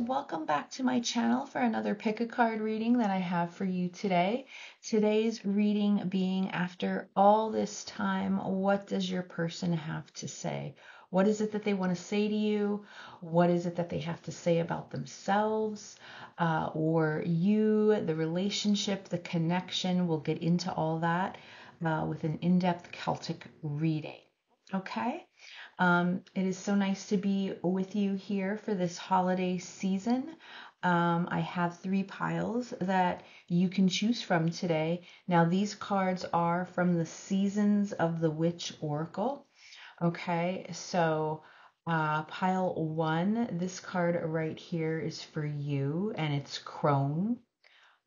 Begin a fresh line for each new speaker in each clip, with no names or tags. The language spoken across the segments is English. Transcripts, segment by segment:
welcome back to my channel for another pick a card reading that I have for you today. Today's reading being, after all this time, what does your person have to say? What is it that they want to say to you? What is it that they have to say about themselves or you, the relationship, the connection? We'll get into all that with an in-depth Celtic reading. Okay? It is so nice to be with you here for this holiday season. I have 3 piles that you can choose from today. Now, these cards are from the Seasons of the Witch Oracle. Okay, so pile 1, this card right here is for you, and it's Crone.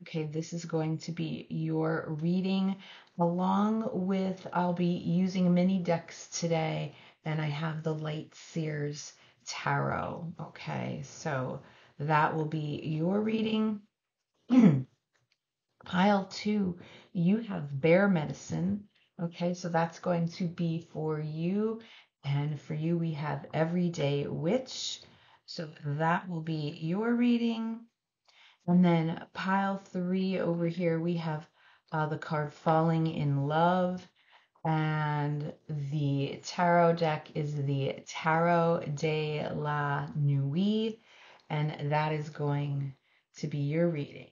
Okay, this is going to be your reading along with, I'll be using mini decks today, and I have the Light Seers Tarot. Okay, so that will be your reading. Pile 2, you have Bear Medicine. Okay, so that's going to be for you. And for you, we have Everyday Witch. So that will be your reading. And then pile 3 over here, we have the card Falling in Love. And the tarot deck is the Tarot de la Nuit. And that is going to be your reading.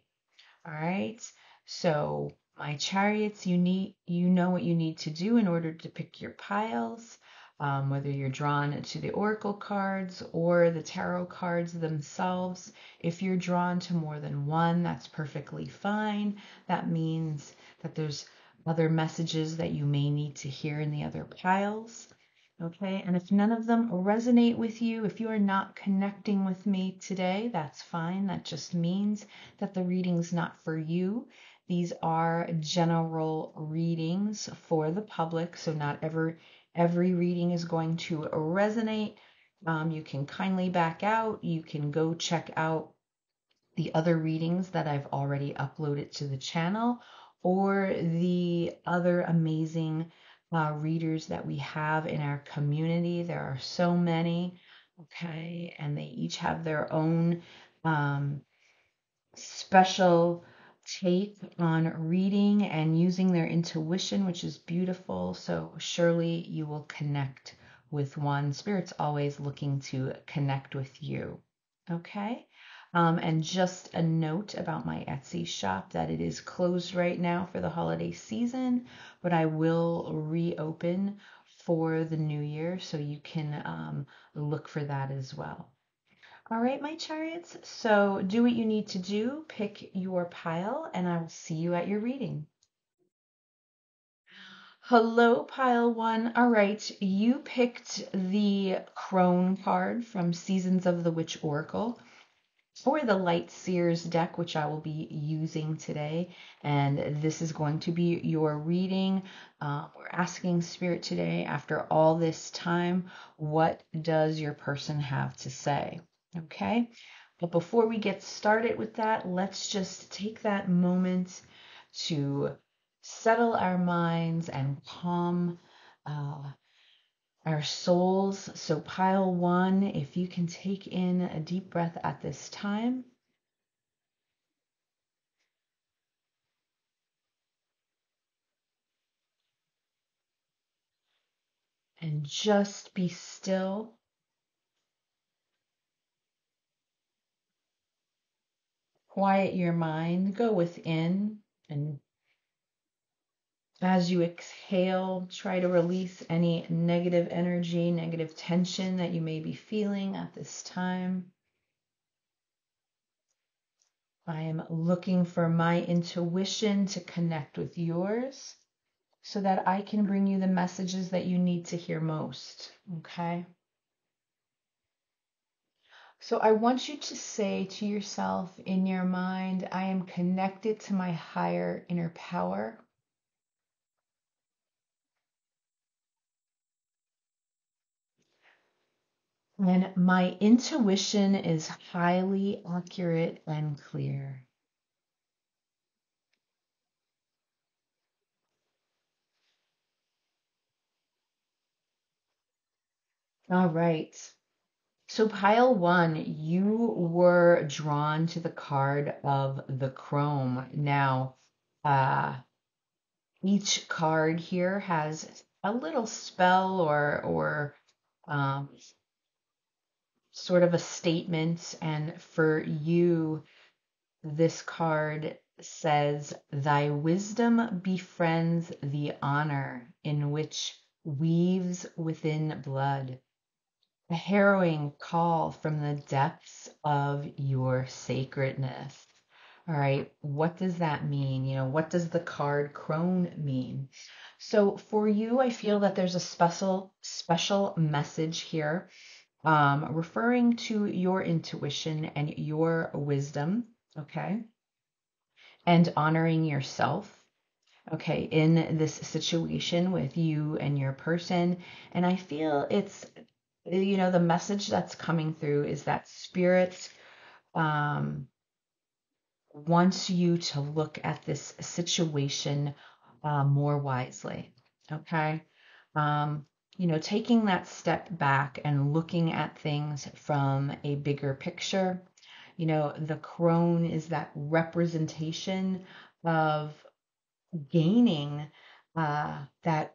All right. So my chariots, you know what you need to do in order to pick your piles. Whether you're drawn to the oracle cards or the tarot cards themselves. If you're drawn to more than one, that's perfectly fine. That means that there's other messages that you may need to hear in the other piles. Okay, and if none of them resonate with you, if you are not connecting with me today, that's fine. That just means that the reading's not for you. These are general readings for the public, so not every reading is going to resonate. You can kindly back out. You can go check out the other readings that I've already uploaded to the channel, or the other amazing readers that we have in our community. There are so many, okay, and they each have their own special take on reading and using their intuition, which is beautiful. So surely you will connect with one. Spirit's always looking to connect with you. Okay. And just a note about my Etsy shop that it is closed right now for the holiday season, but I will reopen for the new year, so you can look for that as well. All right, my chariots, so do what you need to do, pick your pile, and I will see you at your reading. Hello, pile 1. All right, you picked the Crone card from Seasons of the Witch Oracle, or the Light Seers deck, which I will be using today. And this is going to be your reading. We're asking Spirit today, after all this time, what does your person have to say? Okay, but before we get started with that, let's just take that moment to settle our minds and calm our souls. So pile 1, if you can take in a deep breath at this time. And just be still. Quiet your mind. Go within. And as you exhale, try to release any negative energy, negative tension that you may be feeling at this time. I am looking for my intuition to connect with yours so that I can bring you the messages that you need to hear most. Okay? So I want you to say to yourself in your mind, I am connected to my higher inner power. And my intuition is highly accurate and clear. All right. So pile one, you were drawn to the card of the Chrome. Now, uh, each card here has a little spell or um, sort of a statement, and for you, this card says, "Thy wisdom befriends the honor in which weaves within blood." A harrowing call from the depths of your sacredness. All right, what does that mean? What does the card crone mean? So for you, I feel that there's a special message here, referring to your intuition and your wisdom, okay, and honoring yourself. Okay, in this situation with you and your person. And I feel the message that's coming through is that spirit um, wants you to look at this situation more wisely. Okay. Um, taking that step back and looking at things from a bigger picture. The crone is that representation of gaining that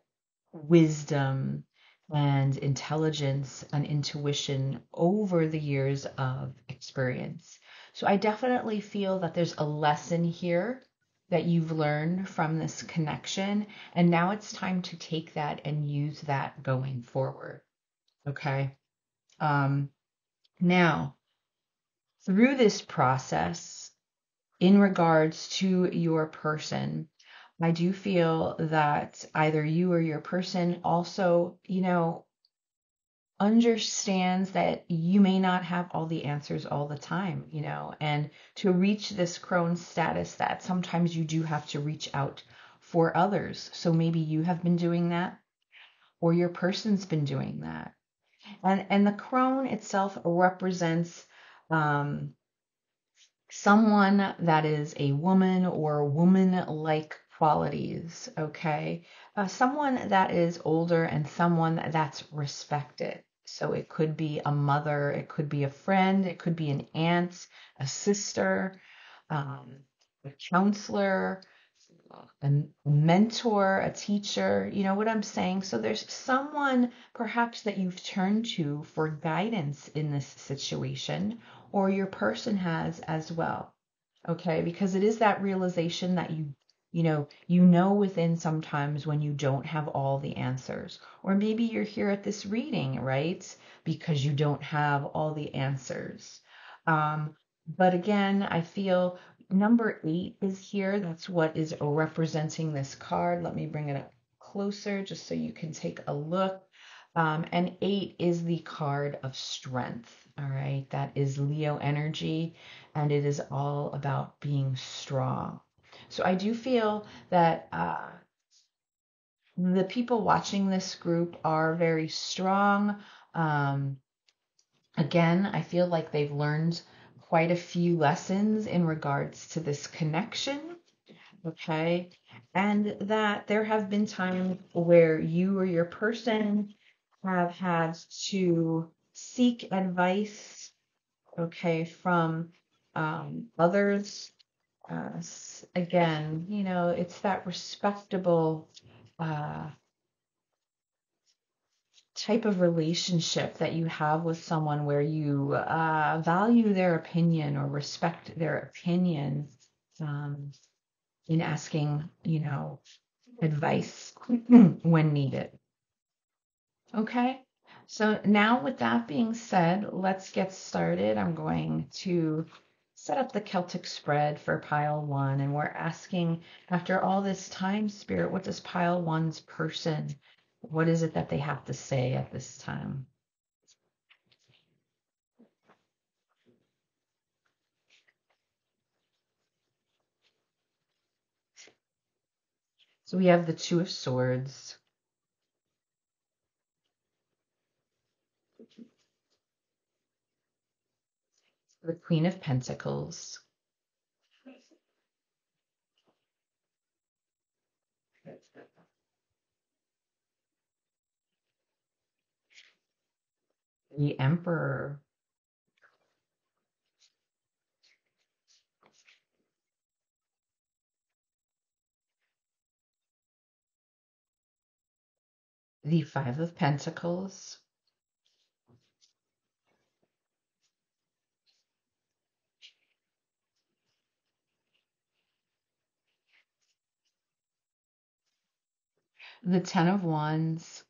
wisdom and intelligence and intuition over the years of experience. So I definitely feel that there's a lesson here that you've learned from this connection, and now it's time to take that and use that going forward. Okay. Um, Now, through this process, in regards to your person, I do feel that either you or your person also, understands that you may not have all the answers all the time, and to reach this crone status, that sometimes you do have to reach out for others. So maybe you have been doing that, or your person's been doing that. And the crone itself represents um, someone that is a woman or woman-like qualities, okay? Someone that is older and someone that's respected. So it could be a mother, it could be a friend, it could be an aunt, a sister, um, a counselor, a mentor, a teacher. You know what I'm saying? So there's someone perhaps that you've turned to for guidance in this situation, or your person has as well. Okay, because it is that realization that you know within sometimes when you don't have all the answers. Or maybe you're here at this reading, right? Because you don't have all the answers. But again, I feel number 8 is here. That's what is representing this card. Let me bring it up closer just so you can take a look. And 8 is the card of strength. All right, that is Leo energy, and it is all about being strong. So I do feel that the people watching this group are very strong. Um, Again, I feel like they've learned quite a few lessons in regards to this connection, okay? And that there have been times where you or your person have had to seek advice, okay, from others. Again, it's that respectable uh, type of relationship that you have with someone where you value their opinion or respect their opinion um, in asking, advice when needed. Okay. So now with that being said, let's get started. I'm going to set up the Celtic spread for pile 1, and we're asking, after all this time, Spirit, what does pile 1's person, what is it that they have to say at this time? So we have the Two of Swords, the Queen of Pentacles, the Emperor, the Five of Pentacles, the Ten of Wands,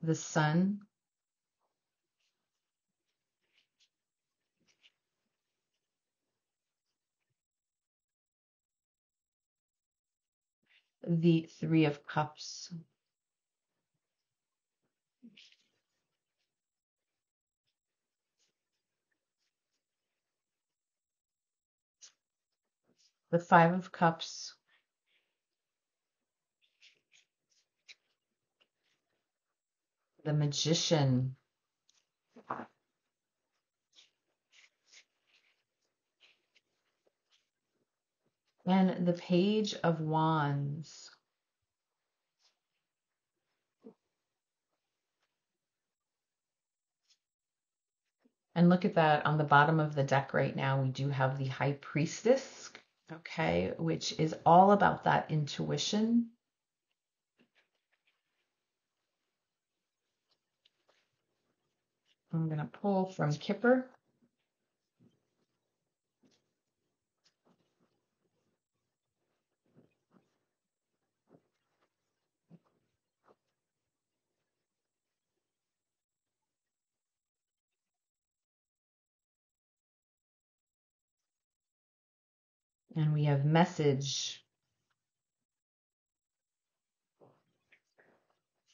the Sun, the Three of Cups, the Five of Cups, the Magician, and the Page of Wands. And look at that on the bottom of the deck right now, we do have the High Priestess, okay, which is all about that intuition. I'm going to pull from Kipper. And we have Message.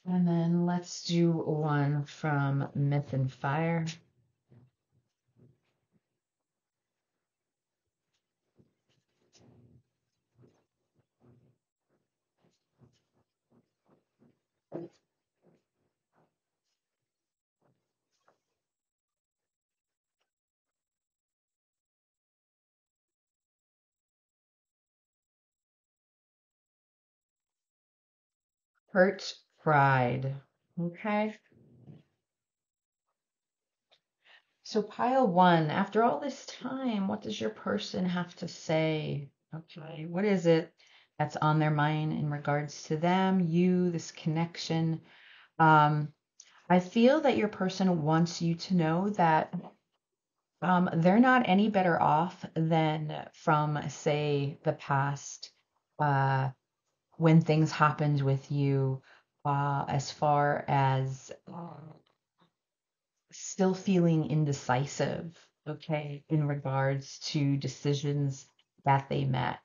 And then let's do one from Myth and Fire. Hurt Pride. Okay. So pile one, after all this time, what does your person have to say? Okay. What is it that's on their mind in regards to them, you, this connection? Um, I feel that your person wants you to know that they're not any better off than from, say, the past, uh, when things happened with you, as far as still feeling indecisive, okay, in regards to decisions that they met.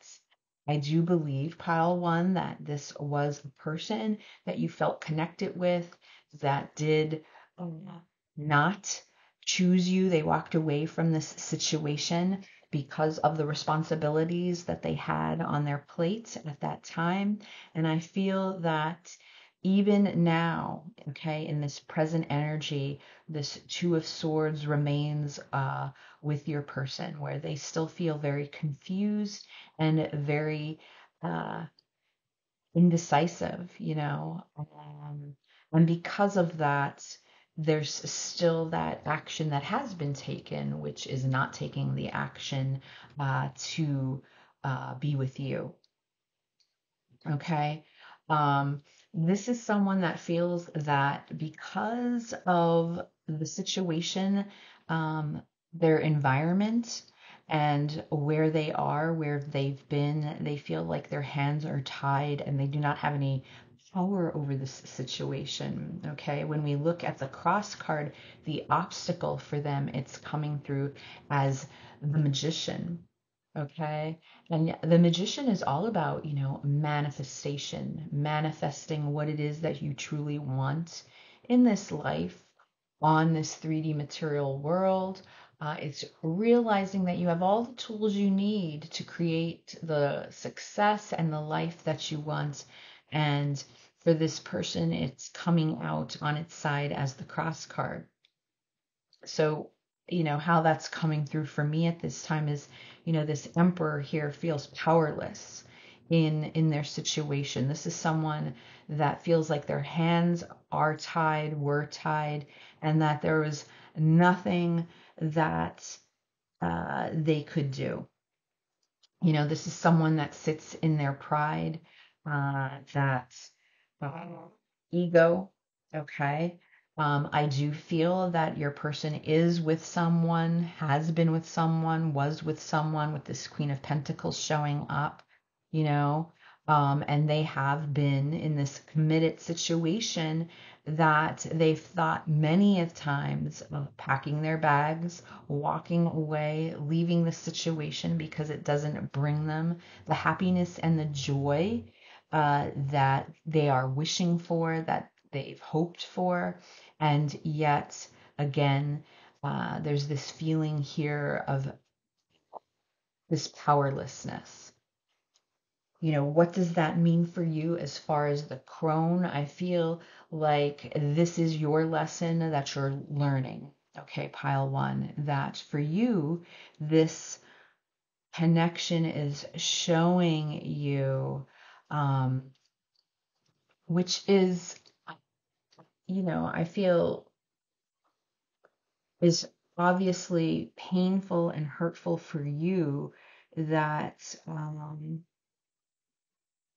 I do believe, pile one, that this was the person that you felt connected with that did not choose you. They walked away from this situation because of the responsibilities that they had on their plate at that time. And I feel that even now, okay, in this present energy, this Two of Swords remains with your person, where they still feel very confused and very uh, indecisive, you know. And because of that, there's still that action that has been taken, which is not taking the action to be with you. Okay. Um, this is someone that feels that because of the situation, um, their environment, and where they are, where they've been, they feel like their hands are tied and they do not have any power over this situation. Okay. When we look at the cross card, the obstacle for them, it's coming through as the Magician. Okay. And the Magician is all about, you know, manifestation, manifesting what it is that you truly want in this life, on this 3D material world. It's realizing that you have all the tools you need to create the success and the life that you want. And for this person, it's coming out on its side as the cross card. So, you know, how that's coming through for me at this time is, you know, this emperor here feels powerless in their situation. This is someone that feels like their hands are tied, were tied, and that there was nothing that they could do. This is someone that sits in their pride, that uh, ego. Okay. I do feel that your person is with someone, has been with someone, was with someone with this Queen of Pentacles showing up, you know, and they have been in this committed situation that they've thought many of times of packing their bags, walking away, leaving the situation because it doesn't bring them the happiness and the joy that they are wishing for, that they've hoped for. And yet, again, there's this feeling here of this powerlessness. What does that mean for you as far as the crone? I feel like this is your lesson that you're learning. Okay, pile one, that for you, this connection is showing you, um, which is, I feel is obviously painful and hurtful for you, that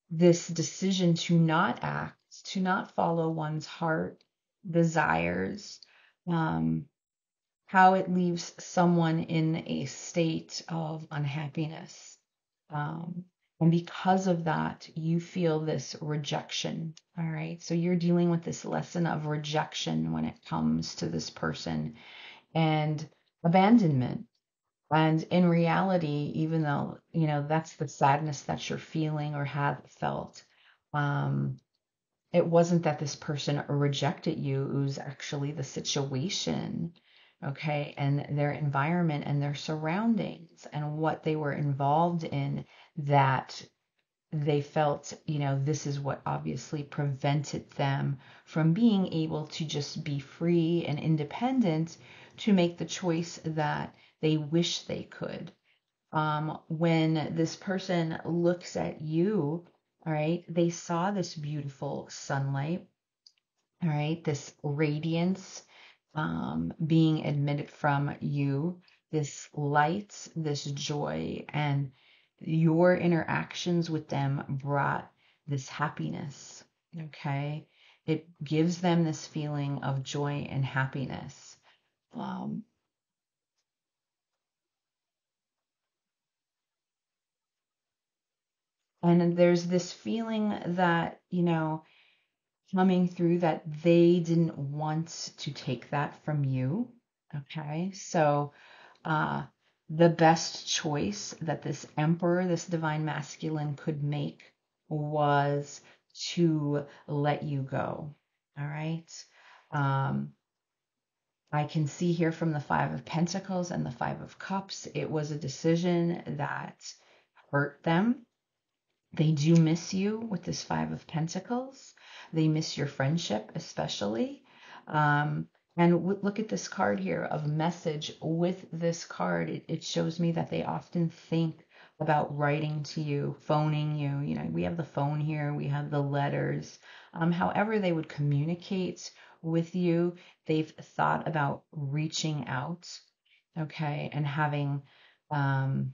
this decision to not act, to not follow one's heart desires, um, how it leaves someone in a state of unhappiness. Um, and because of that, you feel this rejection. All right. So you're dealing with this lesson of rejection when it comes to this person and abandonment. And in reality, even though, that's the sadness that you're feeling or have felt, um, it wasn't that this person rejected you, it was actually the situation, okay, and their environment and their surroundings and what they were involved in, that they felt, this is what obviously prevented them from being able to just be free and independent to make the choice that they wish they could. When this person looks at you, all right, they saw this beautiful sunlight, all right, this radiance being emitted from you, this light, this joy, and your interactions with them brought this happiness. Okay. It gives them this feeling of joy and happiness. Um, and there's this feeling that, coming through, that they didn't want to take that from you. Okay. So, uh, the best choice that this emperor, this divine masculine, could make was to let you go. All right. Um, I can see here from the Five of Pentacles and the Five of Cups, it was a decision that hurt them. They do miss you with this Five of Pentacles. They miss your friendship, especially. Um, and look at this card here of message. With this card, it shows me that they often think about writing to you, phoning you. We have the phone here, we have the letters. However, they would communicate with you, they've thought about reaching out, okay, and having um,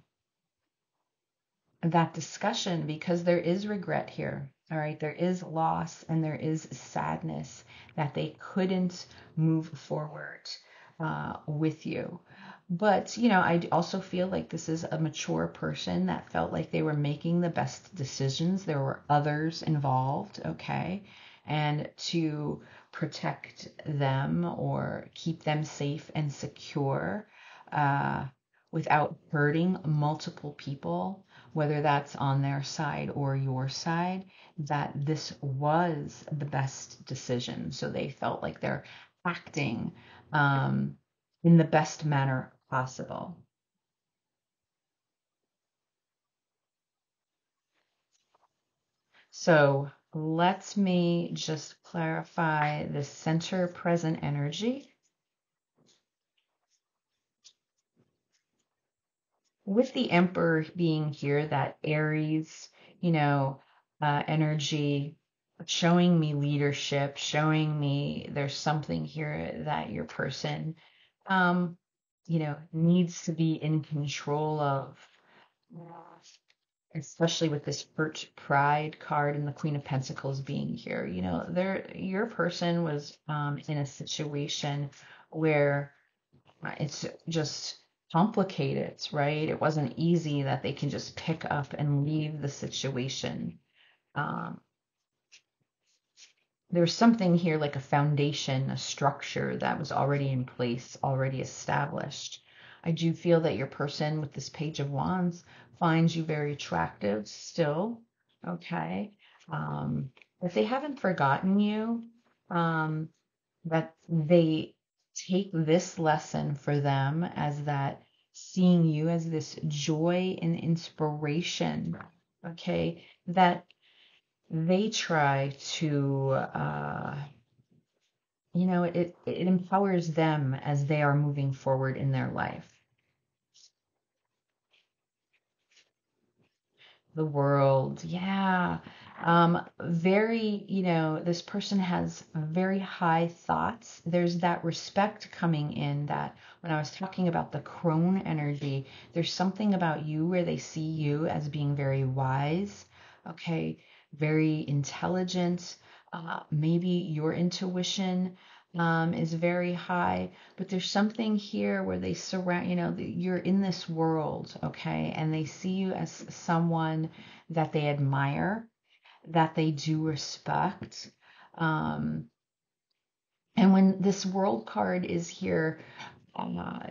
that discussion, because there is regret here. All right, there is loss and there is sadness that they couldn't move forward with you. But, I also feel like this is a mature person that felt like they were making the best decisions. There were others involved, okay? And to protect them or keep them safe and secure, uh, without hurting multiple people, whether that's on their side or your side, that this was the best decision. So they felt like they're acting in the best manner possible. So let me just clarify the center present energy. With the Emperor being here, that Aries, energy, showing me leadership, showing me there's something here that your person, needs to be in control of. especially with this hurt pride card and the Queen of Pentacles being here. Your person was in a situation where it's just complicated, right? It wasn't easy that they can just pick up and leave the situation. Um, there's something here like a foundation, a structure that was already in place, already established. I do feel that your person with this Page of Wands finds you very attractive still, okay? If they haven't forgotten you, um, that they take this lesson for them as that seeing you as this joy and inspiration, okay? That they try to it empowers them as they are moving forward in their life. The world, yeah. Very, this person has very high thoughts. There's that respect coming in that when I was talking about the crone energy, there's something about you where they see you as being very wise, okay, very intelligent. Maybe your intuition is very high, but there's something here where they surround, you're in this world, okay, and they see you as someone that they admire, that they do respect. Um, and when this world card is here,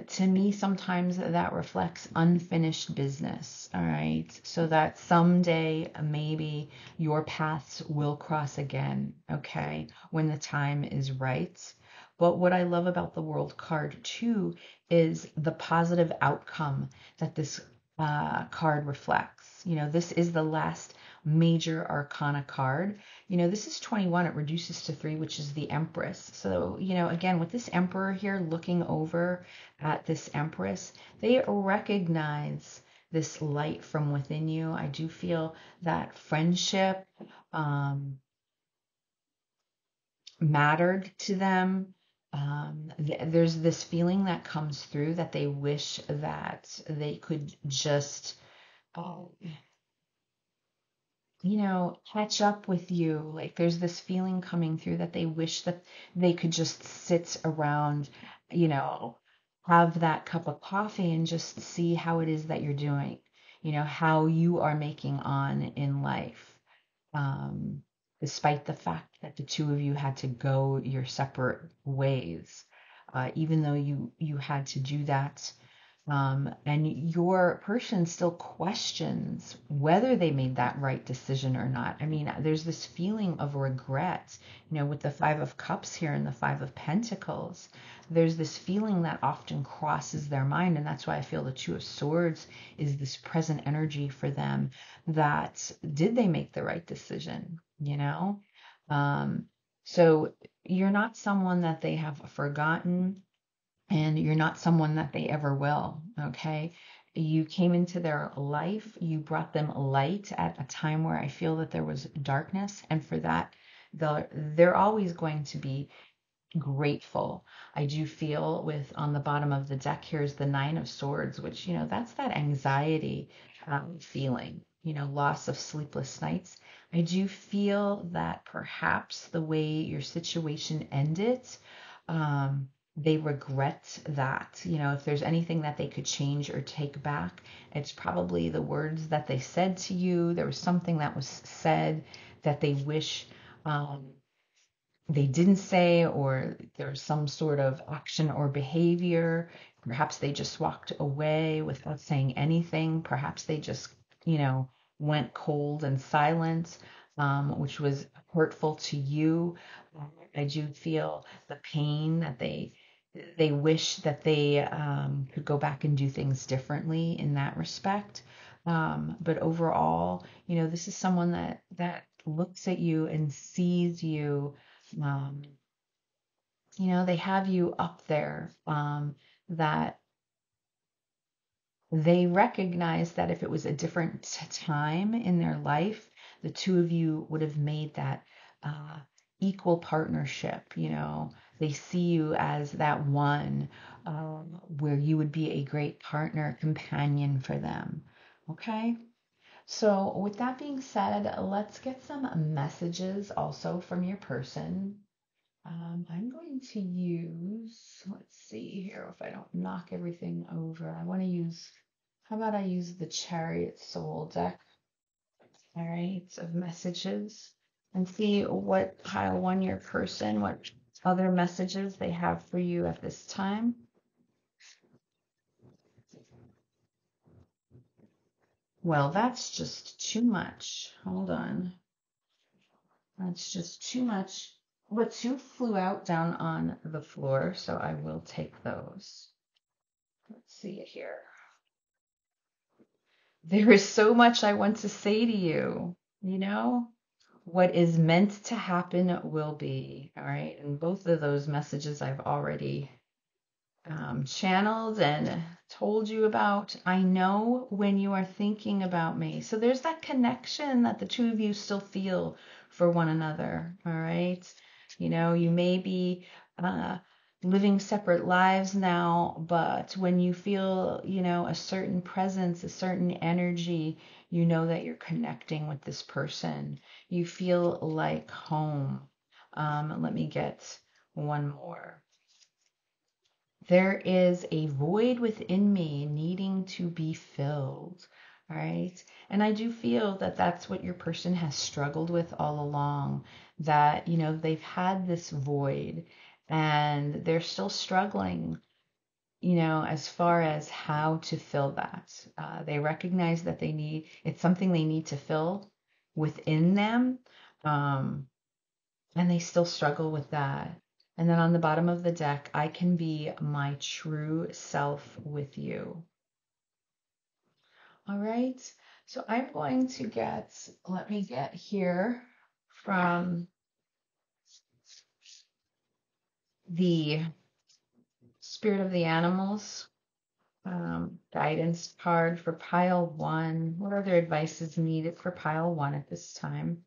to me, sometimes that reflects unfinished business. All right. So that someday maybe your paths will cross again. Okay. When the time is right. But what I love about the world card too is the positive outcome that this card reflects. This is the last major arcana card. This is 21. It reduces to 3, which is the Empress. So, again, with this Emperor here looking over at this Empress, they recognize this light from within you. I do feel that friendship mattered to them. There's this feeling that comes through that they wish that they could just uh, catch up with you. Like there's this feeling coming through that they wish that they could just sit around, you know, have that cup of coffee and just see how it is that you're doing, how you are making on in life. Um, Despite the fact that the two of you had to go your separate ways, even though you had to do that and your person still questions whether they made that right decision or not. I mean, there's this feeling of regret, with the Five of Cups here and the Five of Pentacles. There's this feeling that often crosses their mind, and that's why I feel the Two of Swords is this present energy for them. That did they make the right decision? Um, so you're not someone that they have forgotten and you're not someone that they ever will, okay? You came into their life, you brought them light at a time where I feel that there was darkness, and for that, they're always going to be grateful. I do feel with on the bottom of the deck here is the Nine of Swords, which, that's that anxiety feeling, loss of sleepless nights. I do feel that perhaps the way your situation ended, um, they regret that. If there's anything that they could change or take back, it's probably the words that they said to you. There was something that was said that they wish they didn't say, or there's some sort of action or behavior. Perhaps they just walked away without saying anything. Perhaps they just, went cold and silent, which was hurtful to you. I do feel the pain that they wish that they could go back and do things differently in that respect. But overall, this is someone that looks at you and sees you. um, they have you up there, that they recognize that if it was a different time in their life, the two of you would have made that equal partnership. They see you as that one, where you would be a great partner, companion for them. Okay. So with that being said, let's get some messages also from your person. I'm going to use, let's see here if I don't knock everything over. I want to use, how about I use the Chariot Soul deck, all right, of messages and see what pile one your person, what other messages they have for you at this time. Well, that's just too much. Hold on. That's just too much. But two flew out down on the floor, so I will take those. Let's see it here. There is so much I want to say to you. You know, what is meant to happen will be. All right. And both of those messages I've already channeled and told you about. I know when you are thinking about me. So there's that connection that the two of you still feel for one another. All right. You know, you may be living separate lives now, but when you feel, you know, a certain presence, a certain energy, you know that you're connecting with this person. You feel like home. Let me get one more. There is a void within me needing to be filled. All right. And I do feel that that's what your person has struggled with all along, that, you know, they've had this void and they're still struggling, you know, as far as how to fill that. They recognize that it's something they need to fill within them. Um, and they still struggle with that. And then on the bottom of the deck, I can be my true self with you. All right. So I'm going to let me get here from the Spirit of the Animals guidance card for pile one. What other advice is needed for pile one at this time?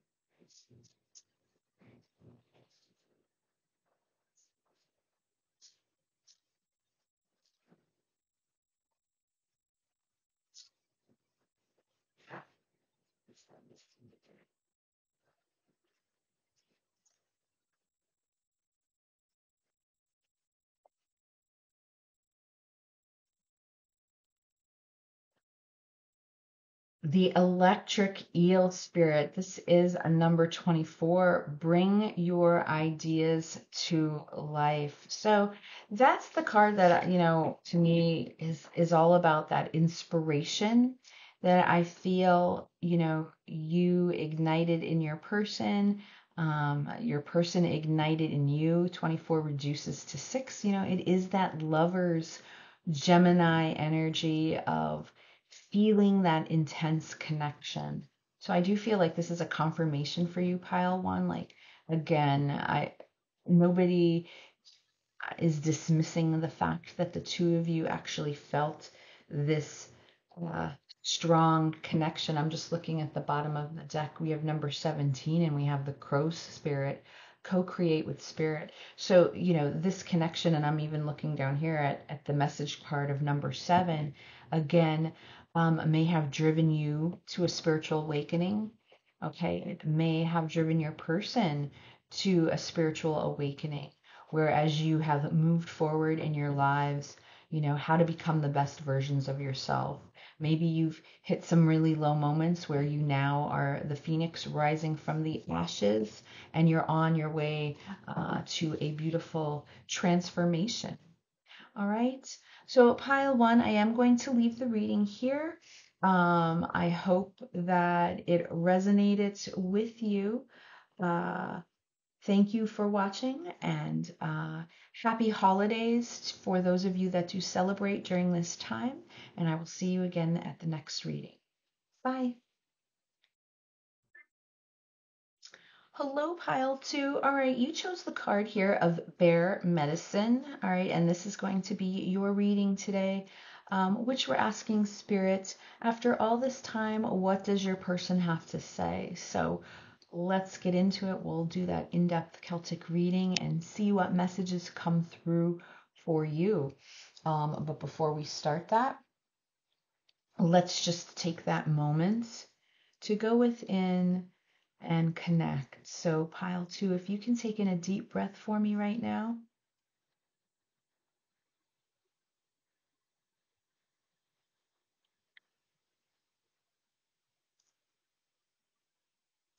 The electric eel spirit. This is a number 24. Bring your ideas to life. So that's the card that, you know, to me is all about that inspiration that I feel, you know, you ignited in your person ignited in you. 24 reduces to 6. You know, it is that lover's Gemini energy of feeling that intense connection. So I do feel like this is a confirmation for you, pile one. Like again, I nobody is dismissing the fact that the two of you actually felt this uh, strong connection. I'm just looking at the bottom of the deck. We have number 17 and we have the crow's spirit, co-create with spirit. So, you know, this connection, and I'm even looking down here at the message card of number 7, again, may have driven you to a spiritual awakening. Okay, it may have driven your person to a spiritual awakening whereas you have moved forward in your lives, you know, how to become the best versions of yourself. Maybe you've hit some really low moments where you now are the phoenix rising from the ashes and you're on your way to a beautiful transformation. All right. So, pile one, I am going to leave the reading here. I hope that it resonated with you. Uh, Thank you for watching and happy holidays for those of you that do celebrate during this time. And I will see you again at the next reading. Bye. Hello, pile two. All right, you chose the card here of Bear Medicine. All right, and this is going to be your reading today, which we're asking Spirit, after all this time, what does your person have to say? So let's get into it. We'll do that in-depth Celtic reading and see what messages come through for you. But before we start that, let's just take that moment to go within and connect. So, pile 2, if you can take in a deep breath for me right now.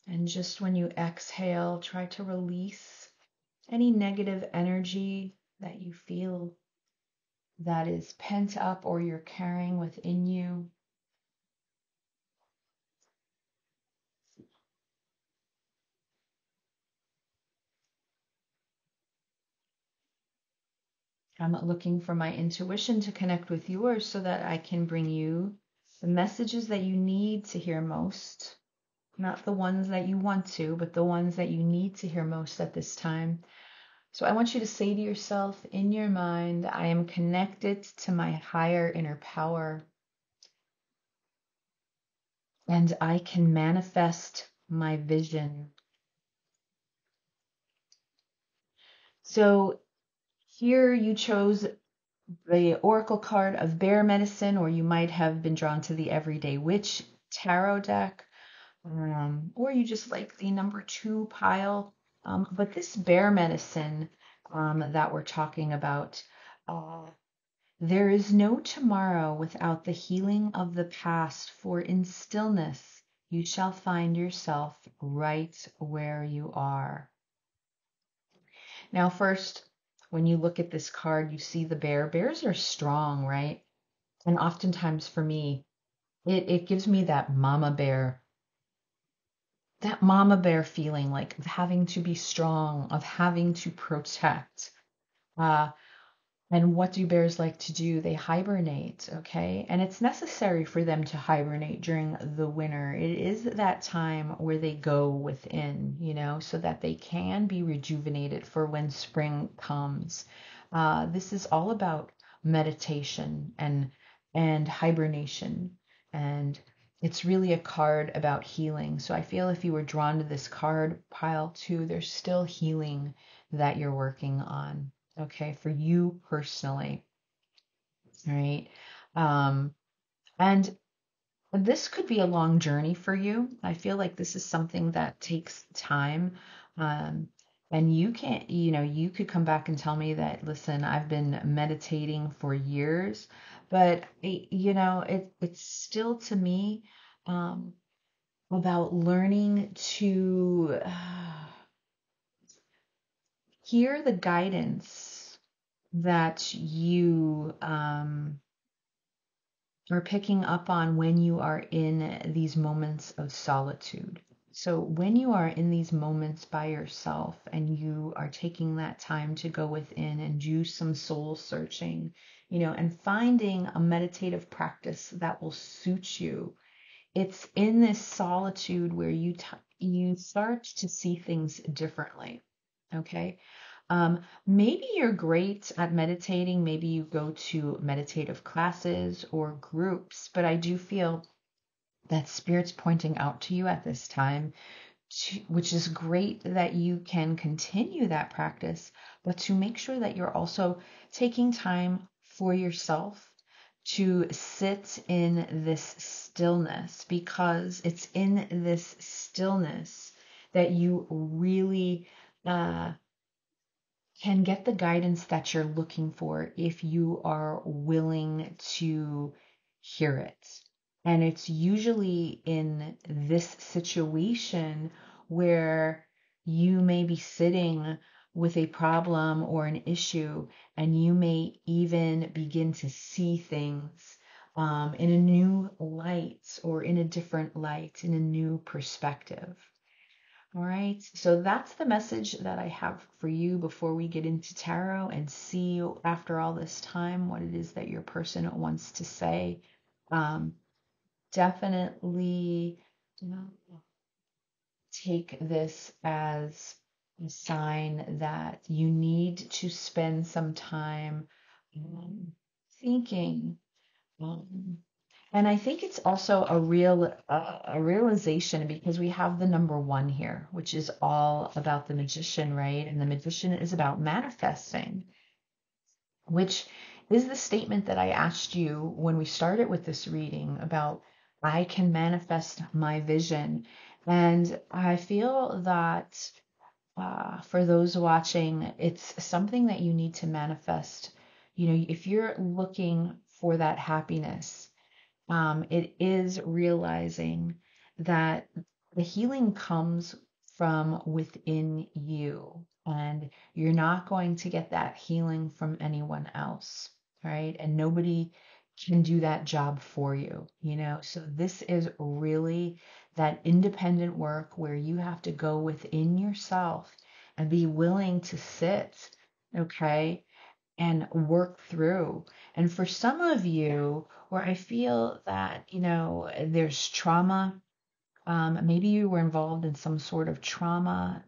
And just when you exhale, try to release any negative energy that you feel that is pent up or you're carrying within you. I'm looking for my intuition to connect with yours so that I can bring you the messages that you need to hear most. Not the ones that you want to, but the ones that you need to hear most at this time. So I want you to say to yourself in your mind, I am connected to my higher inner power, and I can manifest my vision. So here you chose the Oracle card of Bear Medicine, or you might have been drawn to the Everyday Witch tarot deck, or you just like the number 2 pile. But this Bear Medicine that we're talking about, there is no tomorrow without the healing of the past, for in stillness you shall find yourself right where you are. Now, first, when you look at this card, you see the bear. Bears are strong, right? And oftentimes for me, it gives me that mama bear feeling, like of having to be strong, of having to protect. Uh, And what do bears like to do? They hibernate, okay? And it's necessary for them to hibernate during the winter. It is that time where they go within, so that they can be rejuvenated for when spring comes. This is all about meditation and hibernation. And it's really a card about healing. So I feel if you were drawn to this card, pile 2, there's still healing that you're working on. Okay, for you personally, right? Um, and this could be a long journey for you. I feel like this is something that takes time. Um, and you can't, you could come back and tell me that, listen, I've been meditating for years, but it's still to me about learning to hear the guidance that you are picking up on when you are in these moments of solitude. So, when you are in these moments by yourself and you are taking that time to go within and do some soul searching, and finding a meditative practice that will suit you, it's in this solitude where you start to see things differently. Okay. Maybe you're great at meditating. Maybe you go to meditative classes or groups, but I do feel that Spirit's pointing out to you at this time, which is great that you can continue that practice, but to make sure that you're also taking time for yourself to sit in this stillness, because it's in this stillness that you really can get the guidance that you're looking for if you are willing to hear it. And it's usually in this situation where you may be sitting with a problem or an issue, and you may even begin to see things in a new light, or in a different light, in a new perspective. All right, so that's the message that I have for you before we get into tarot and see after all this time what it is that your person wants to say. Um, Definitely, take this as a sign that you need to spend some time thinking. Um, and I think it's also a realization, because we have the number 1 here, which is all about the magician, right? And the magician is about manifesting, which is the statement that I asked you when we started with this reading about I can manifest my vision. And I feel that for those watching, it's something that you need to manifest. You know, if you're looking for that happiness, it is realizing that the healing comes from within you, and you're not going to get that healing from anyone else, right? And nobody can do that job for you, you know? So this is really that independent work where you have to go within yourself and be willing to sit, okay? And work through. And for some of you, where I feel that, you know, there's trauma, maybe you were involved in some sort of trauma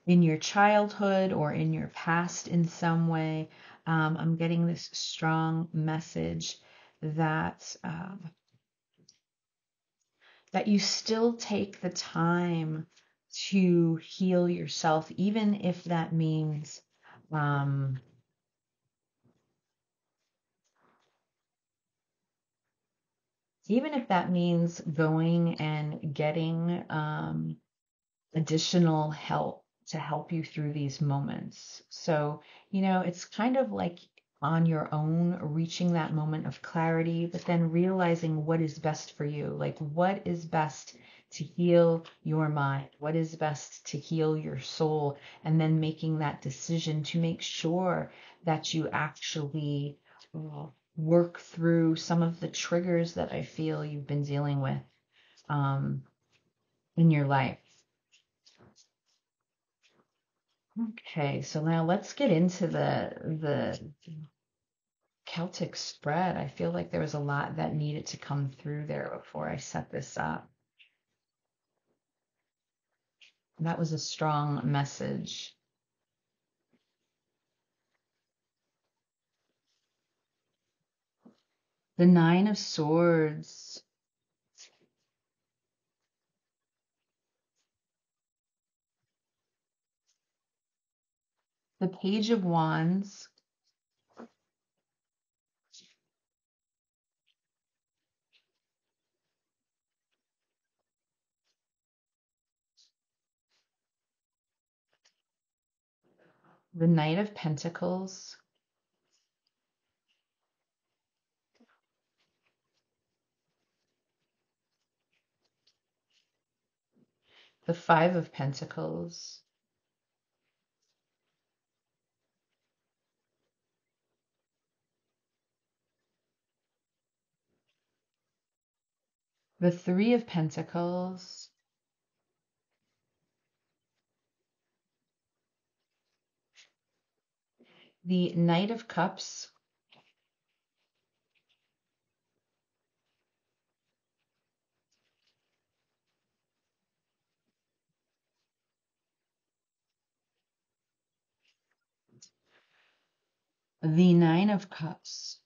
in your childhood or in your past in some way. I'm getting this strong message that that you still take the time to heal yourself, even if that means um, even if that means going and getting additional help to help you through these moments. So, you know, it's kind of like on your own, reaching that moment of clarity, but then realizing what is best for you. Like, what is best to heal your mind? What is best to heal your soul? And then making that decision to make sure that you actually work through some of the triggers that I feel you've been dealing with um, in your life. Okay, so now let's get into the Celtic spread. I feel like there was a lot that needed to come through there before I set this up. That was a strong message. The Nine of Swords, the Page of Wands, the Knight of Pentacles, the Five of Pentacles, the Three of Pentacles, the Knight of Cups, the Nine of Cups,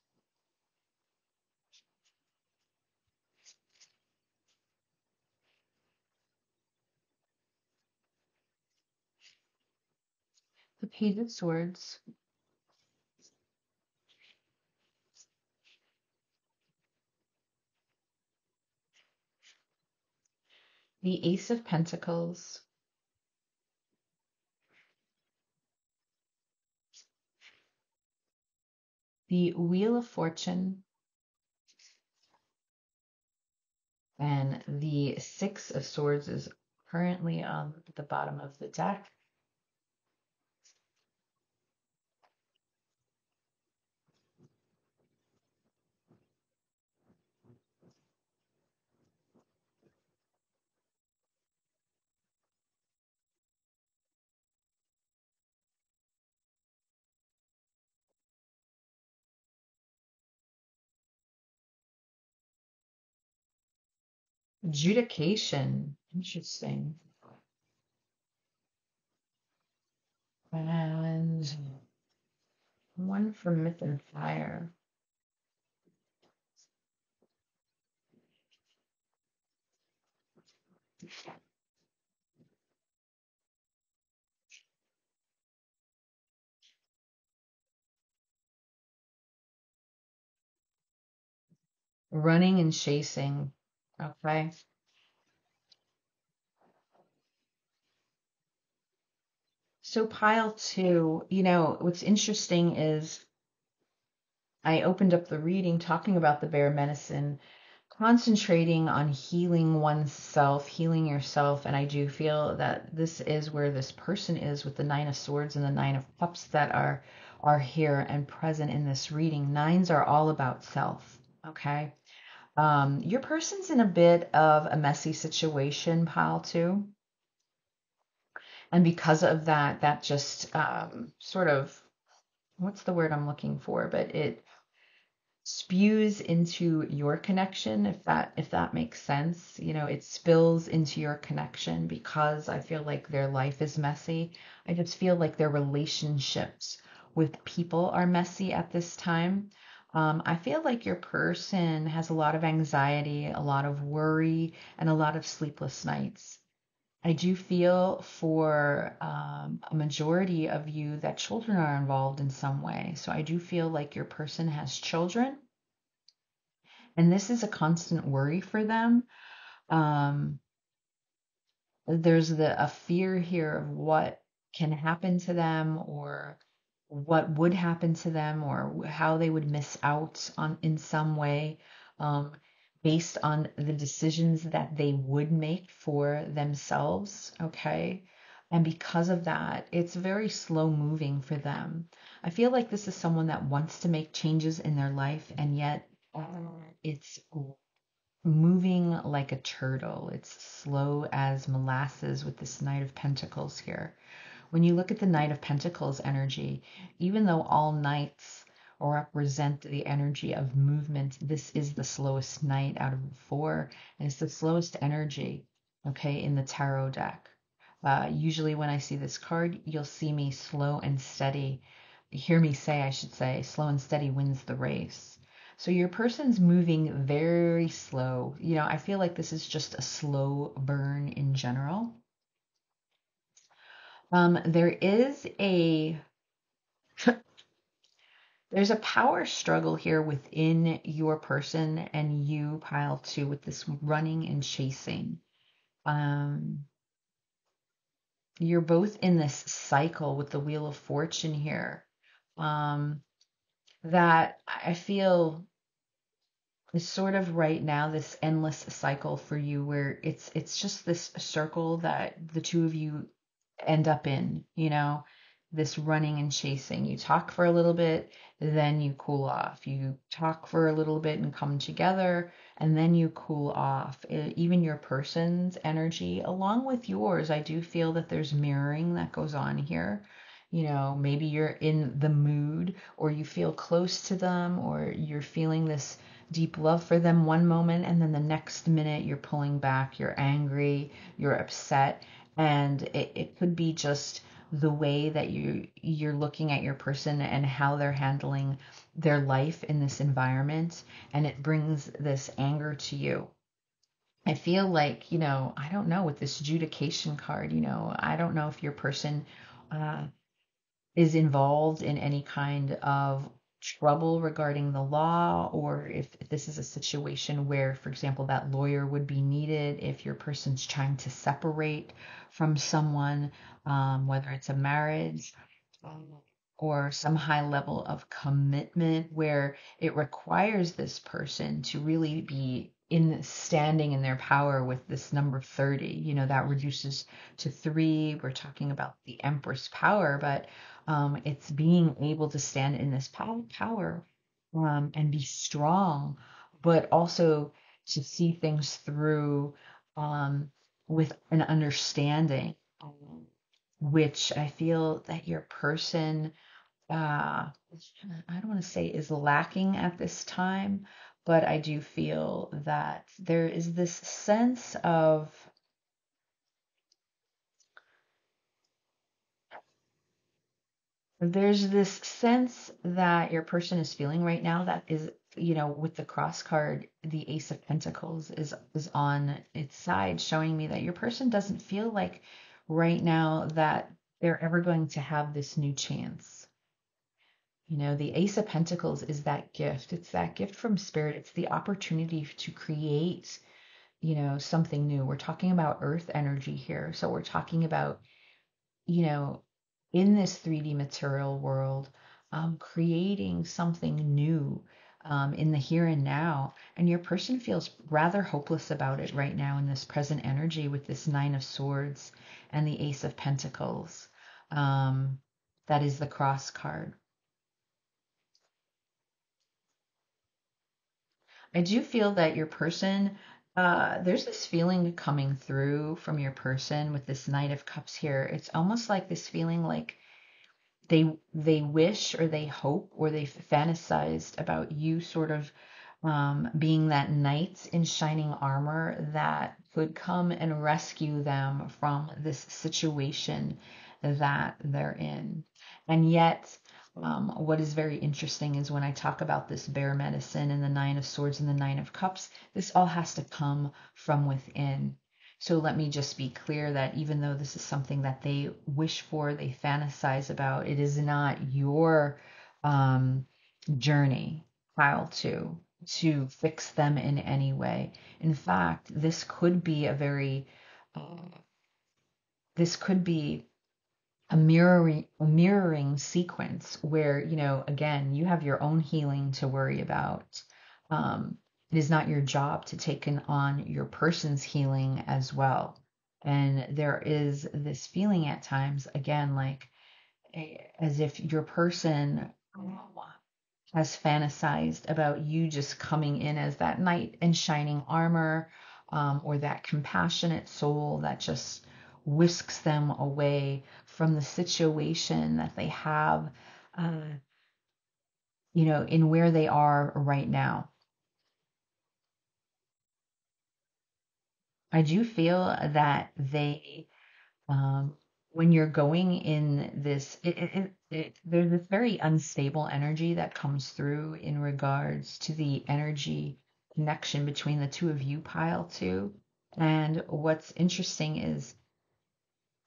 the Page of Swords, the Ace of Pentacles, the Wheel of Fortune, and the Six of Swords is currently on the bottom of the deck. Adjudication. Interesting. And one for Myth and Fire. running and chasing. Okay. So pile two, what's interesting is I opened up the reading talking about the bear medicine, concentrating on healing oneself, healing yourself. And I do feel that this is where this person is with the Nine of Swords and the Nine of Cups that are here and present in this reading. Nines are all about self. Okay. Your person's in a bit of a messy situation, pile two. And because of that, that just sort of, what's the word I'm looking for? But it spews into your connection, if that makes sense. It spills into your connection because I feel like their life is messy. I just feel like their relationships with people are messy at this time. I feel like your person has a lot of anxiety, a lot of worry, and a lot of sleepless nights. I do feel for a majority of you that children are involved in some way. So I do feel like your person has children, and this is a constant worry for them. Um, there's a fear here of what can happen to them, or what would happen to them, or how they would miss out on in some way, um, based on the decisions that they would make for themselves. Okay. And because of that, it's very slow moving for them. I feel like this is someone that wants to make changes in their life, and yet it's moving like a turtle. It's slow as molasses with this Knight of Pentacles here. When you look at the Knight of Pentacles energy, even though all knights represent the energy of movement, this is the slowest knight out of the four, and it's the slowest energy, okay, in the tarot deck. Usually when I see this card, you'll see me slow and steady. Hear me say, I should say, slow and steady wins the race. So your person's moving very slow. I feel like this is just a slow burn in general. There is there's a power struggle here within your person and you, pile two, with this running and chasing. Um, you're both in this cycle with the Wheel of Fortune here. Um, that I feel is sort of right now this endless cycle for you where it's just this circle that the two of you end up in, this running and chasing. You talk for a little bit, then you cool off. You talk for a little bit and come together, and then you cool off. Even your person's energy, along with yours, I do feel that there's mirroring that goes on here. Maybe you're in the mood, or you feel close to them, or you're feeling this deep love for them one moment, and then the next minute you're pulling back, you're angry, you're upset, and it could be just the way that you're looking at your person and how they're handling their life in this environment, and it brings this anger to you. I feel like, I don't know, with this adjudication card, I don't know if your person uh, is involved in any kind of trouble regarding the law, or if this is a situation where, for example, that lawyer would be needed if your person's trying to separate from someone, whether it's a marriage, um, or some high level of commitment where it requires this person to really be in standing in their power with this number 30. That reduces to three. We're talking about the Empress power, but it's being able to stand in this power, and be strong, but also to see things through, um, with an understanding, which I feel that your person, uh, I don't want to say is lacking at this time, but I do feel that there is this sense of, there's this sense that your person is feeling right now that is, with the cross card, the Ace of Pentacles is on its side, showing me that your person doesn't feel like right now that they're ever going to have this new chance. The Ace of Pentacles is that gift. It's that gift from Spirit. It's the opportunity to create, something new. We're talking about earth energy here. So we're talking about, you know, in this 3D material world, creating something new in the here and now. And your person feels rather hopeless about it right now in this present energy with this Nine of Swords and the Ace of Pentacles. That is the cross card. I do feel that your person, there's this feeling coming through from your person with this Knight of Cups here. It's almost like this feeling like they wish or they hope or they fantasized about you sort of being that knight in shining armor that could come and rescue them from this situation that they're in. And yet, what is very interesting is when I talk about this bear medicine and the Nine of Swords and the Nine of Cups, this all has to come from within. So let me just be clear that even though this is something that they wish for, they fantasize about, it is not your journey, pile two, to fix them in any way. In fact, this could be a mirroring sequence where, again, you have your own healing to worry about. It is not your job to take on your person's healing as well. And there is this feeling at times, again, like as if your person has fantasized about you just coming in as that knight in shining armor, or that compassionate soul that just whisks them away from the situation that they have, uh, in where they are right now. I do feel that um, when you're going in this, there's this very unstable energy that comes through in regards to the energy connection between the two of you, pile two. And what's interesting is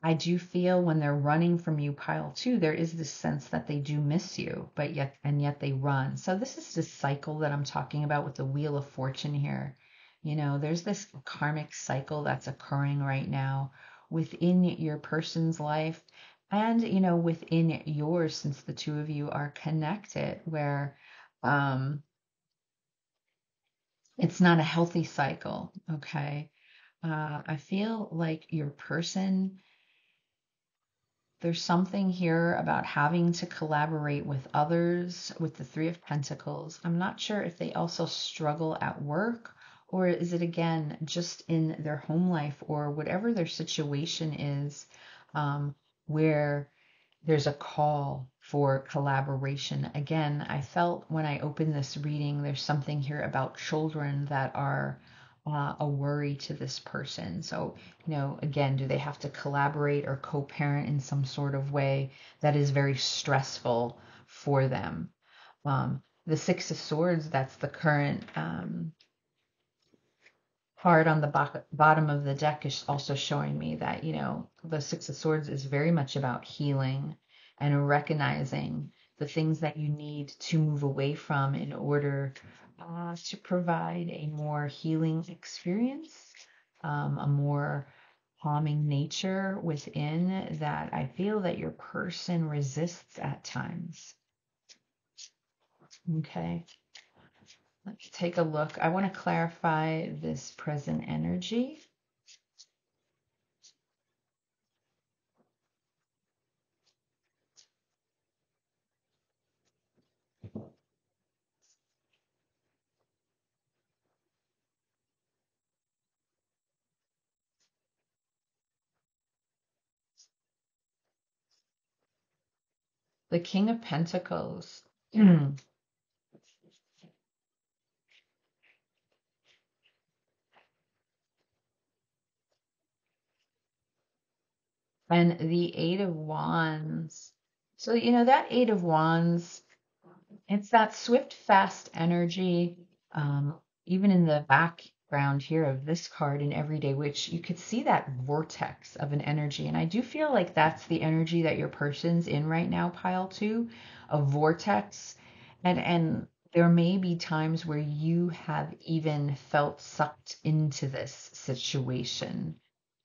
I do feel when they're running from you, pile two, there is this sense that they do miss you, but yet they run. So this is this cycle that I'm talking about with the Wheel of Fortune here. There's this karmic cycle that's occurring right now within your person's life and, within yours, since the two of you are connected, where um, it's not a healthy cycle. Okay. I feel like your person, there's something here about having to collaborate with others with the Three of Pentacles. I'm not sure if they also struggle at work, or is it again just in their home life or whatever their situation is, where there's a call for collaboration. Again, I felt when I opened this reading, there's something here about children that are a worry to this person. So, again, do they have to collaborate or co-parent in some sort of way that is very stressful for them? The Six of Swords, that's the current card on the bottom of the deck, is also showing me that, the Six of Swords is very much about healing and recognizing the things that you need to move away from in order to provide a more healing experience, a more calming nature within that I feel that your person resists at times. Okay. Let's take a look. I want to clarify this present energy. The King of Pentacles. And the Eight of Wands. So, that Eight of Wands, it's that swift, fast energy. Even in the back, background here of this card in Everyday Witch, you could see that vortex of an energy. And I do feel like that's the energy that your person's in right now, pile two, a vortex. And there may be times where you have even felt sucked into this situation,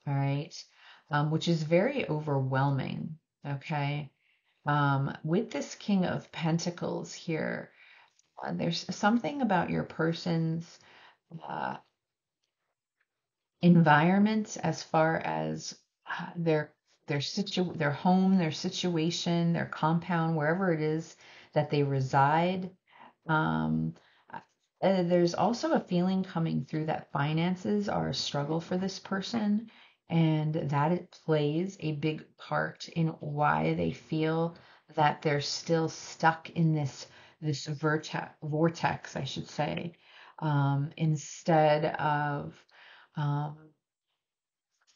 all right, which is very overwhelming, okay? With this King of Pentacles here, there's something about your person's uh, environment as far as their home, their situation, their compound, wherever it is that they reside. Um, there's also a feeling coming through that finances are a struggle for this person, and that it plays a big part in why they feel that they're still stuck in this vortex, I should say, instead of um,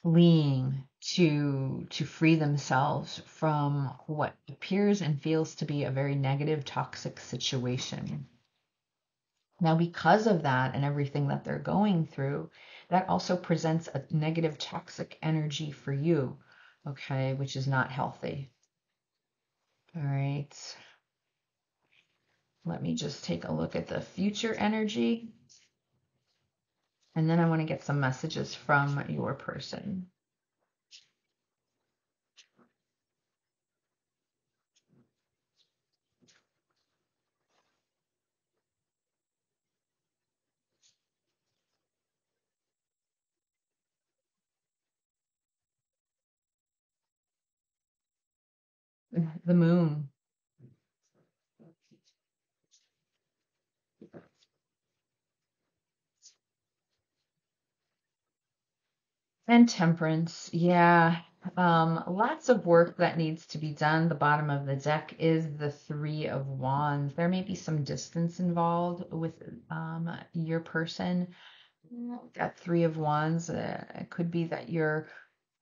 fleeing to free themselves from what appears and feels to be a very negative, toxic situation. Now, because of that and everything that they're going through, that also presents a negative, toxic energy for you, okay, which is not healthy. All right. Let me just take a look at the future energy. And then I want to get some messages from your person. The moon. And temperance, yeah. Lots of work that needs to be done. The bottom of the deck is the Three of Wands. There may be some distance involved with your person. That Three of Wands, it could be that you're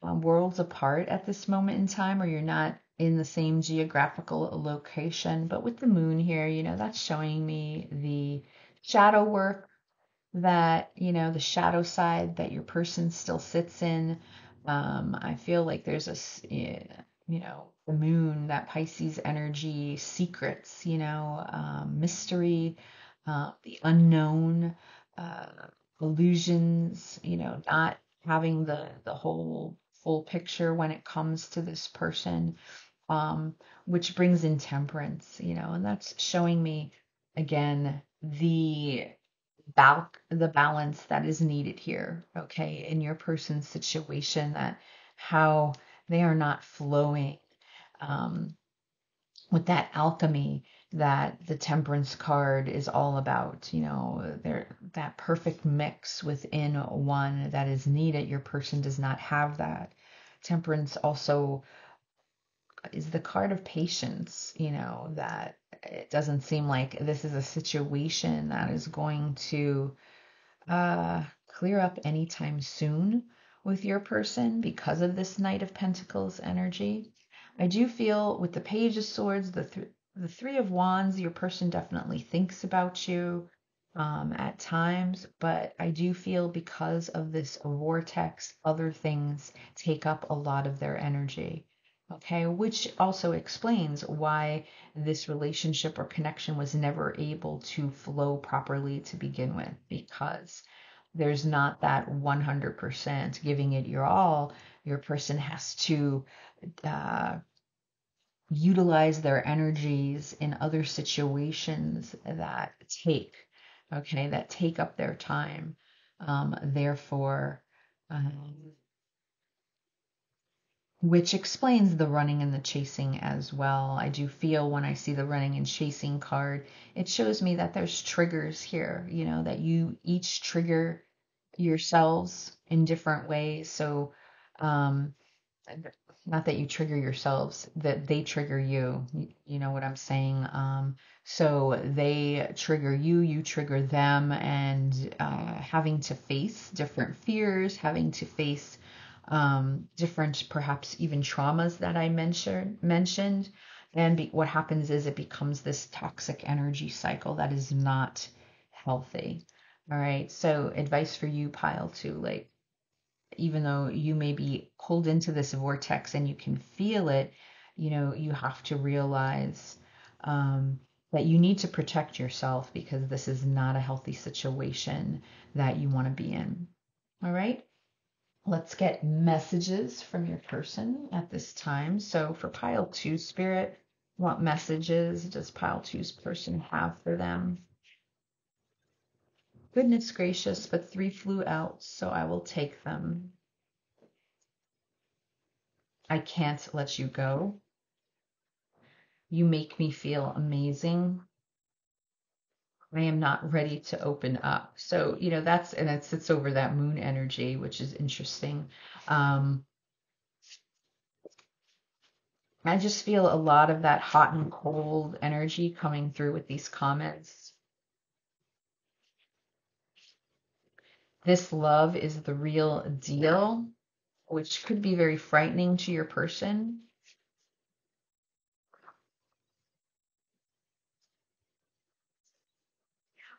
worlds apart at this moment in time, or you're not in the same geographical location. But with the moon here, that's showing me the shadow work that, the shadow side that your person still sits in. I feel like there's the moon, that Pisces energy, secrets, mystery, the unknown, uh, illusions, not having the whole full picture when it comes to this person, um, which brings in temperance, and that's showing me again the balance that is needed here, okay, in your person's situation, that how they are not flowing um, with that alchemy that the temperance card is all about, that perfect mix within one that is needed. Your person does not have that. Temperance also is the card of patience, that it doesn't seem like this is a situation that is going to clear up anytime soon with your person because of this Knight of Pentacles energy. I do feel with the Page of Swords, the Three of Wands, your person definitely thinks about you at times, but I do feel because of this vortex, other things take up a lot of their energy. Okay, which also explains why this relationship or connection was never able to flow properly to begin with, because there's not that 100% giving it your all. Your person has to uh, utilize their energies in other situations that take up their time. Therefore, um, which explains the running and the chasing as well. I do feel when I see the running and chasing card, it shows me that there's triggers here, that you each trigger yourselves in different ways. So, um, not that you trigger yourselves, that they trigger you. You know what I'm saying? So they trigger you, you trigger them, and having to face different fears, having to face different, perhaps even traumas that I mentioned. And what happens is it becomes this toxic energy cycle that is not healthy. All right. So advice for you, pile two, like, even though you may be pulled into this vortex and you can feel it, you have to realize that you need to protect yourself because this is not a healthy situation that you want to be in. All right. Let's get messages from your person at this time. So for pile two, Spirit, what messages does pile two's person have for them? Goodness gracious, but three flew out, so I will take them. I can't let you go. You make me feel amazing. I am not ready to open up. So, and it sits over that moon energy, which is interesting. Um, I just feel a lot of that hot and cold energy coming through with these comments. This love is the real deal, which could be very frightening to your person.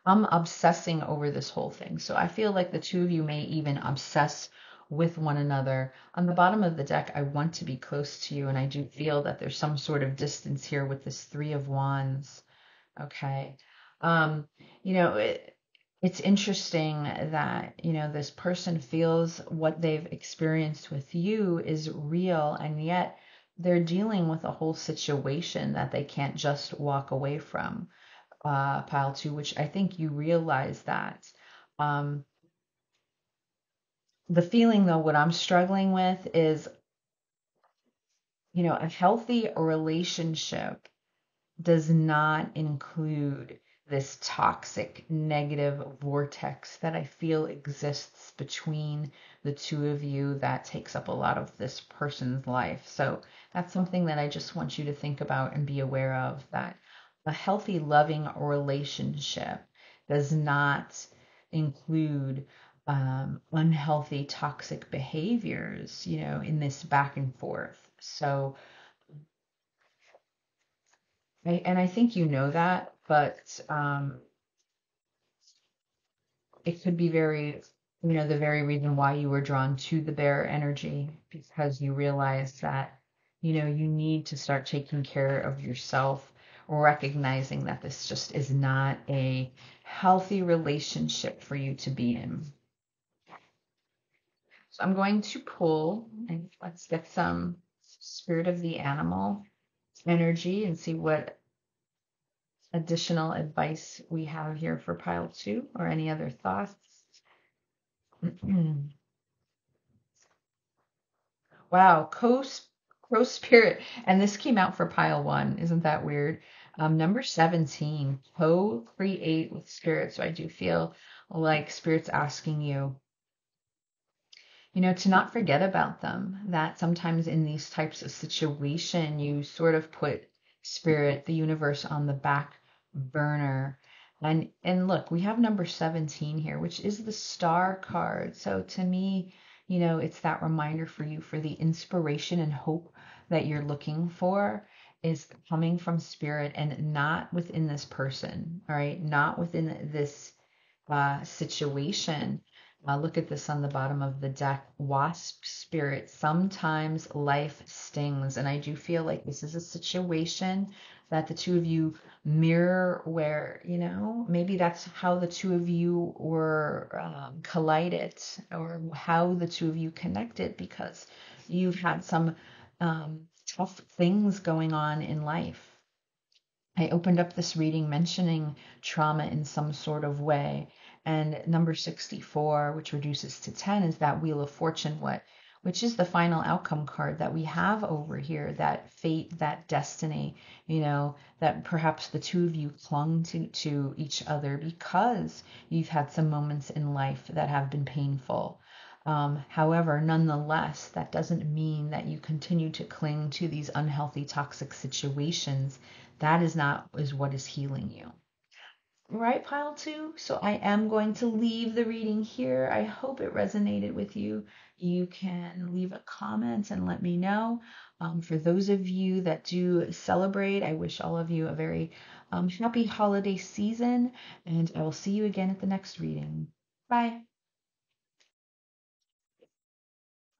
I'm obsessing over this whole thing. So I feel like the two of you may even obsess with one another. On the bottom of the deck, I want to be close to you, and I do feel that there's some sort of distance here with this Three of Wands. Okay. Um, it's interesting that, this person feels what they've experienced with you is real, and yet they're dealing with a whole situation that they can't just walk away from, pile two, which I think you realize that. Um, the feeling, though, what I'm struggling with is, a healthy relationship does not include this toxic negative vortex that I feel exists between the two of you that takes up a lot of this person's life. So that's something that I just want you to think about and be aware of, that a healthy, loving relationship does not include unhealthy, toxic behaviors, in this back and forth. So and I think you know that, but it could be very, the very reason why you were drawn to the bear energy, because you realize that, you need to start taking care of yourself, recognizing that this just is not a healthy relationship for you to be in. So I'm going to pull, and let's get some spirit of the animal energy and see what additional advice we have here for pile two, or any other thoughts. Wow, co-spirit. And this came out for pile one. Isn't that weird? Number 17, co-create with spirit. So I do feel like spirit's asking you, to not forget about them, that sometimes in these types of situation, you sort of put spirit, the universe, on the back burner. And look, we have number 17 here, which is the star card. So to me, it's that reminder for you, for the inspiration and hope that you're looking for is coming from spirit and not within this person, all right? Not within this situation. Look at this on the bottom of the deck. Wasp spirit. Sometimes life stings. And I do feel like this is a situation that the two of you mirror, where, maybe that's how the two of you were collided, or how the two of you connected, because you've had some tough things going on in life. I opened up this reading mentioning trauma in some sort of way. And number 64, which reduces to 10, is that Wheel of Fortune, which is the final outcome card that we have over here, that fate, that destiny, that perhaps the two of you clung to each other because you've had some moments in life that have been painful. However, nonetheless, that doesn't mean that you continue to cling to these unhealthy, toxic situations. That is what is healing you. Right, pile two? So I am going to leave the reading here. I hope it resonated with you. You can leave a comment and let me know. For those of you that do celebrate, I wish all of you a very Happy holiday season, and I will see you again at the next reading. Bye.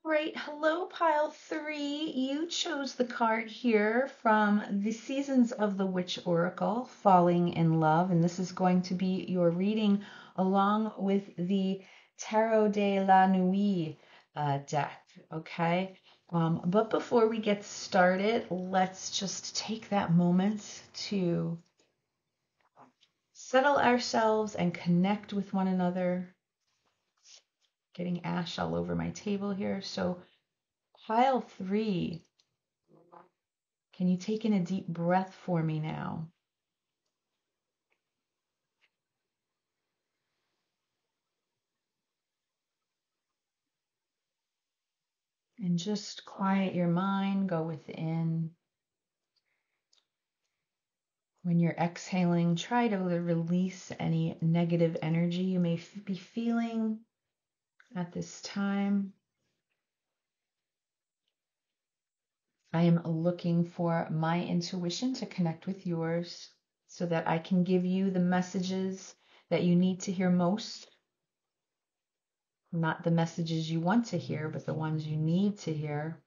Great. Hello, pile three. You chose the card here from the Seasons of the Witch Oracle, Falling in Love, and this is going to be your reading along with the Tarot de la Nuit deck, okay? But before we get started, let's just take that moment to settle ourselves and connect with one another. Getting ash all over my table here. So pile three, can you take in a deep breath for me now? And just quiet your mind, go within. When you're exhaling, try to release any negative energy you may be feeling at this time. I am looking for my intuition to connect with yours so that I can give you the messages that you need to hear most. Not the messages you want to hear, but the ones you need to hear.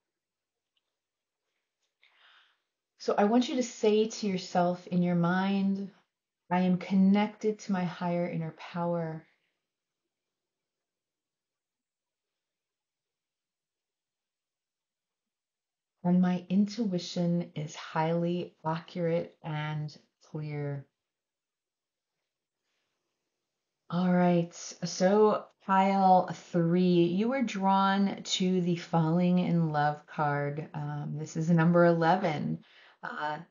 So I want you to say to yourself in your mind, I am connected to my higher inner power. And my intuition is highly accurate and clear. All right, so pile three, you were drawn to the Falling in Love card. This is number 11.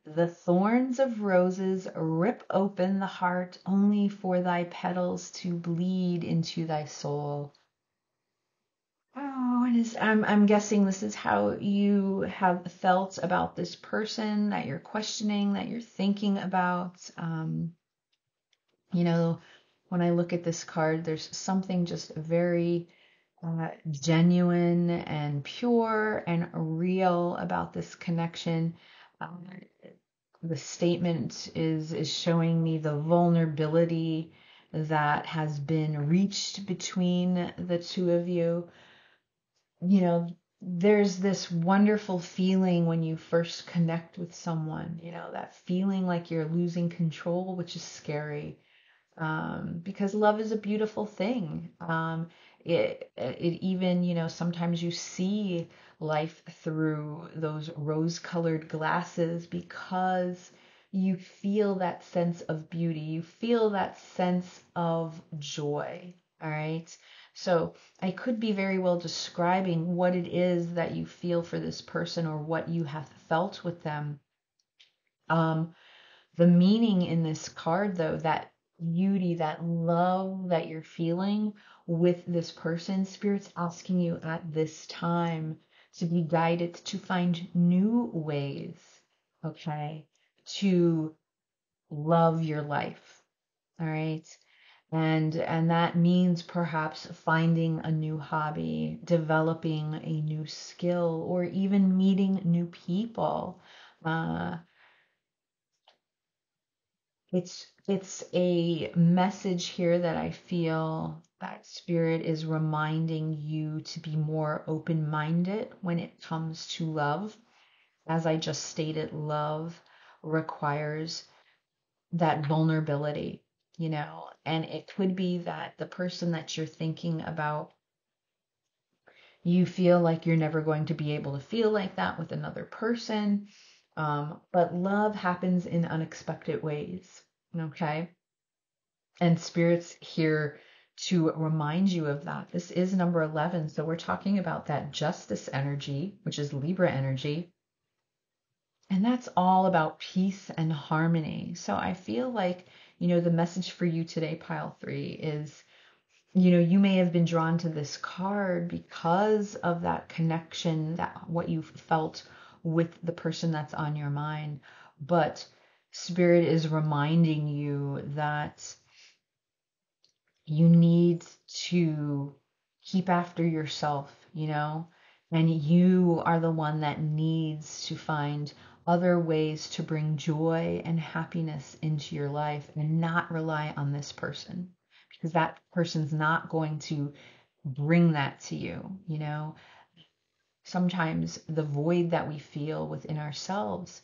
The thorns of roses rip open the heart only for thy petals to bleed into thy soul. Oh, I'm guessing this is how you have felt about this person that you're questioning, that you're thinking about. You know, when I look at this card, there's something just very genuine and pure and real about this connection. The statement is showing me the vulnerability that has been reached between the two of you. You know, there's this wonderful feeling when you first connect with someone, that feeling like you're losing control, which is scary. Because love is a beautiful thing. It even, sometimes you see life through those rose-colored glasses because you feel that sense of beauty. You feel that sense of joy. All right. So I could be very well describing what it is that you feel for this person or what you have felt with them. The meaning in this card, though, that beauty, that love that you're feeling with this person, Spirit's asking you at this time to be guided to find new ways, okay, to love your life. All right. And that means perhaps finding a new hobby, developing a new skill, or even meeting new people. It's a message here that I feel that Spirit is reminding you to be more open-minded when it comes to love. As I just stated, love requires that vulnerability, and it could be that the person that you're thinking about, you feel like you're never going to be able to feel like that with another person. But love happens in unexpected ways. Okay. And Spirit's here to remind you of that. This is number 11. So we're talking about that justice energy, which is Libra energy. And that's all about peace and harmony. So I feel like, the message for you today, pile three, is, you may have been drawn to this card because of that connection, that what you felt with the person that's on your mind. But Spirit is reminding you that you need to keep after yourself, and you are the one that needs to find other ways to bring joy and happiness into your life and not rely on this person, because that person's not going to bring that to you. You know, sometimes the void that we feel within ourselves,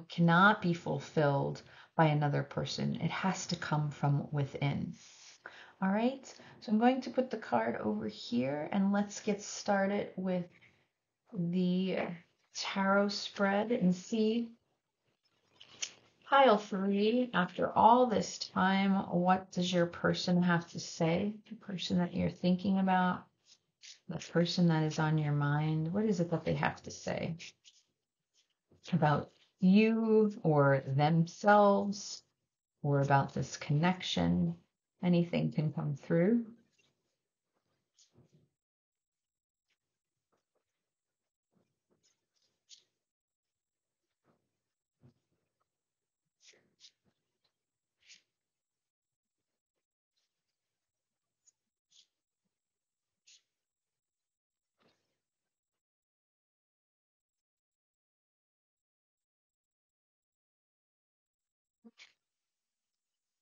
cannot be fulfilled by another person. It has to come from within. All right, so I'm going to put the card over here and let's get started with the tarot spread and see, pile 3, after all this time, what does your person have to say? The person that you're thinking about, the person that is on your mind, what is it that they have to say about you or themselves or about this connection? Anything can come through.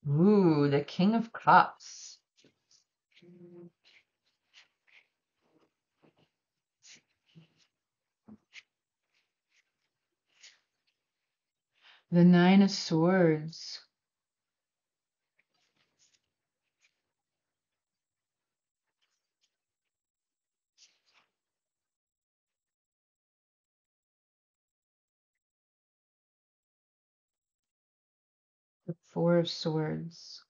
Ooh, the King of Cups. The Nine of Swords. The Four of Swords.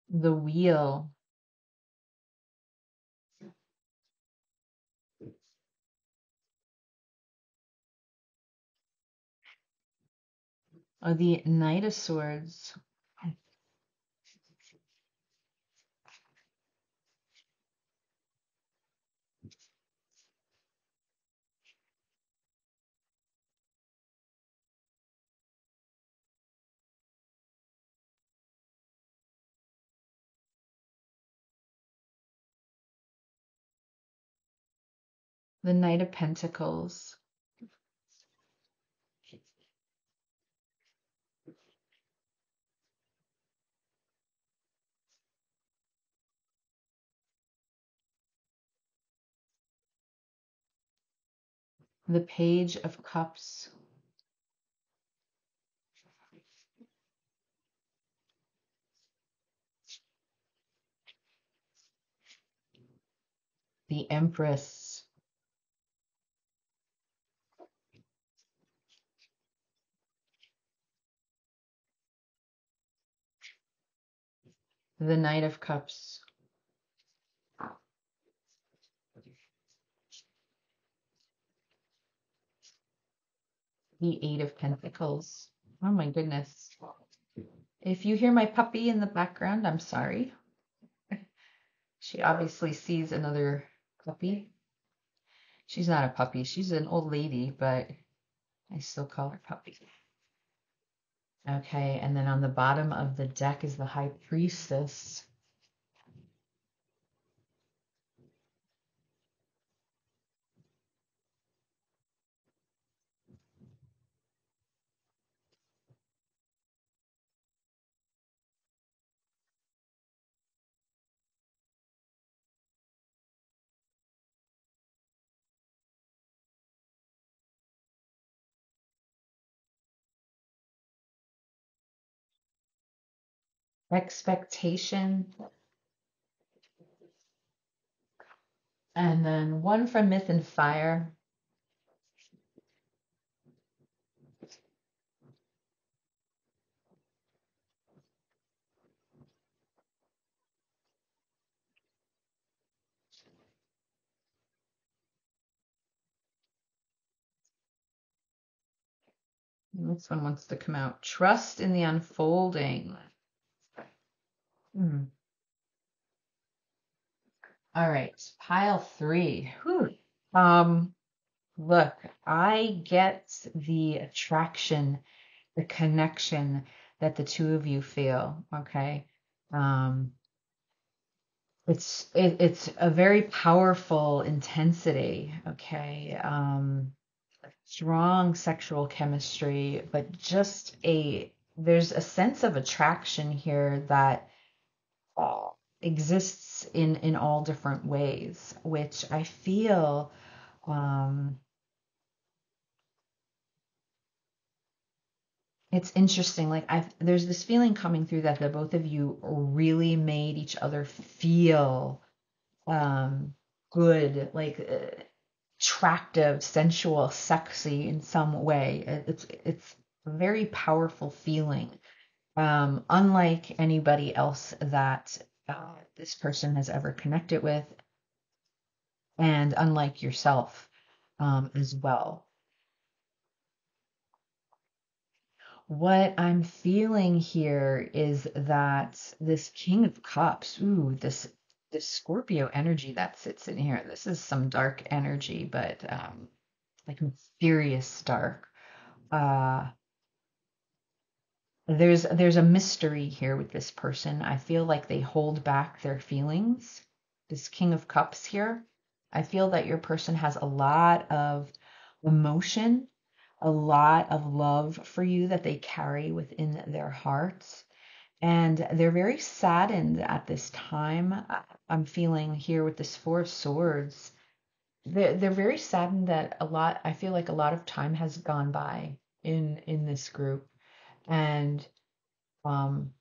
The Wheel. The Knight of Swords. The Knight of Pentacles. The Page of Cups. The Empress. The Knight of Cups. The Eight of Pentacles. Oh my goodness. If you hear my puppy in the background, I'm sorry. She obviously sees another puppy. She's not a puppy. She's an old lady, but I still call her puppy. Okay, and then on the bottom of the deck is the High Priestess. Expectation. And then one from Myth and Fire. And this one wants to come out. Trust in the unfolding. All right, pile 3. Whew. Look, I get the attraction, the connection that the two of you feel, okay? Um, it's a very powerful intensity, okay? Strong sexual chemistry, but just there's a sense of attraction here that uh, exists in all different ways, which I feel um, it's interesting. Like there's this feeling coming through that the both of you really made each other feel um, good, like attractive, sensual, sexy in some way. It's a very powerful feeling, unlike anybody else that this person has ever connected with, and unlike yourself as well. What I'm feeling here is that this King of Cups, ooh, this Scorpio energy that sits in here. This is some dark energy, but like mysterious dark. Uh, there's a mystery here with this person. I feel like they hold back their feelings. This King of Cups here. I feel that your person has a lot of emotion, a lot of love for you that they carry within their hearts. And they're very saddened at this time. I'm feeling here with this Four of Swords. They're very saddened that I feel like a lot of time has gone by in this group. And um,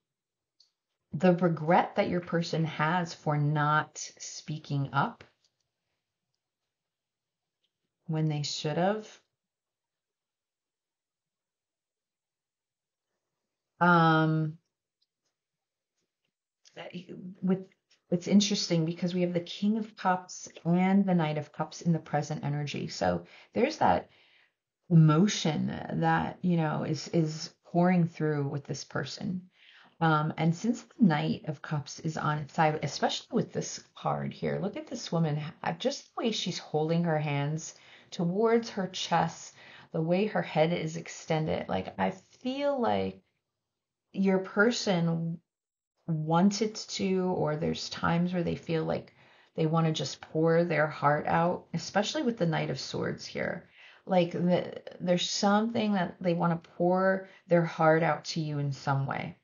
the regret that your person has for not speaking up when they should have. Um, with It's interesting because we have the King of Cups and the Knight of Cups in the present energy. So there's that emotion that, is pouring through with this person. And since the Knight of Cups is on its side, especially with this card here, look at this woman, just the way she's holding her hands towards her chest, the way her head is extended. Like, I feel like your person wanted to, or there's times where they feel like they want to just pour their heart out, especially with the Knight of Swords here. Like, there's something that they want to pour their heart out to you in some way,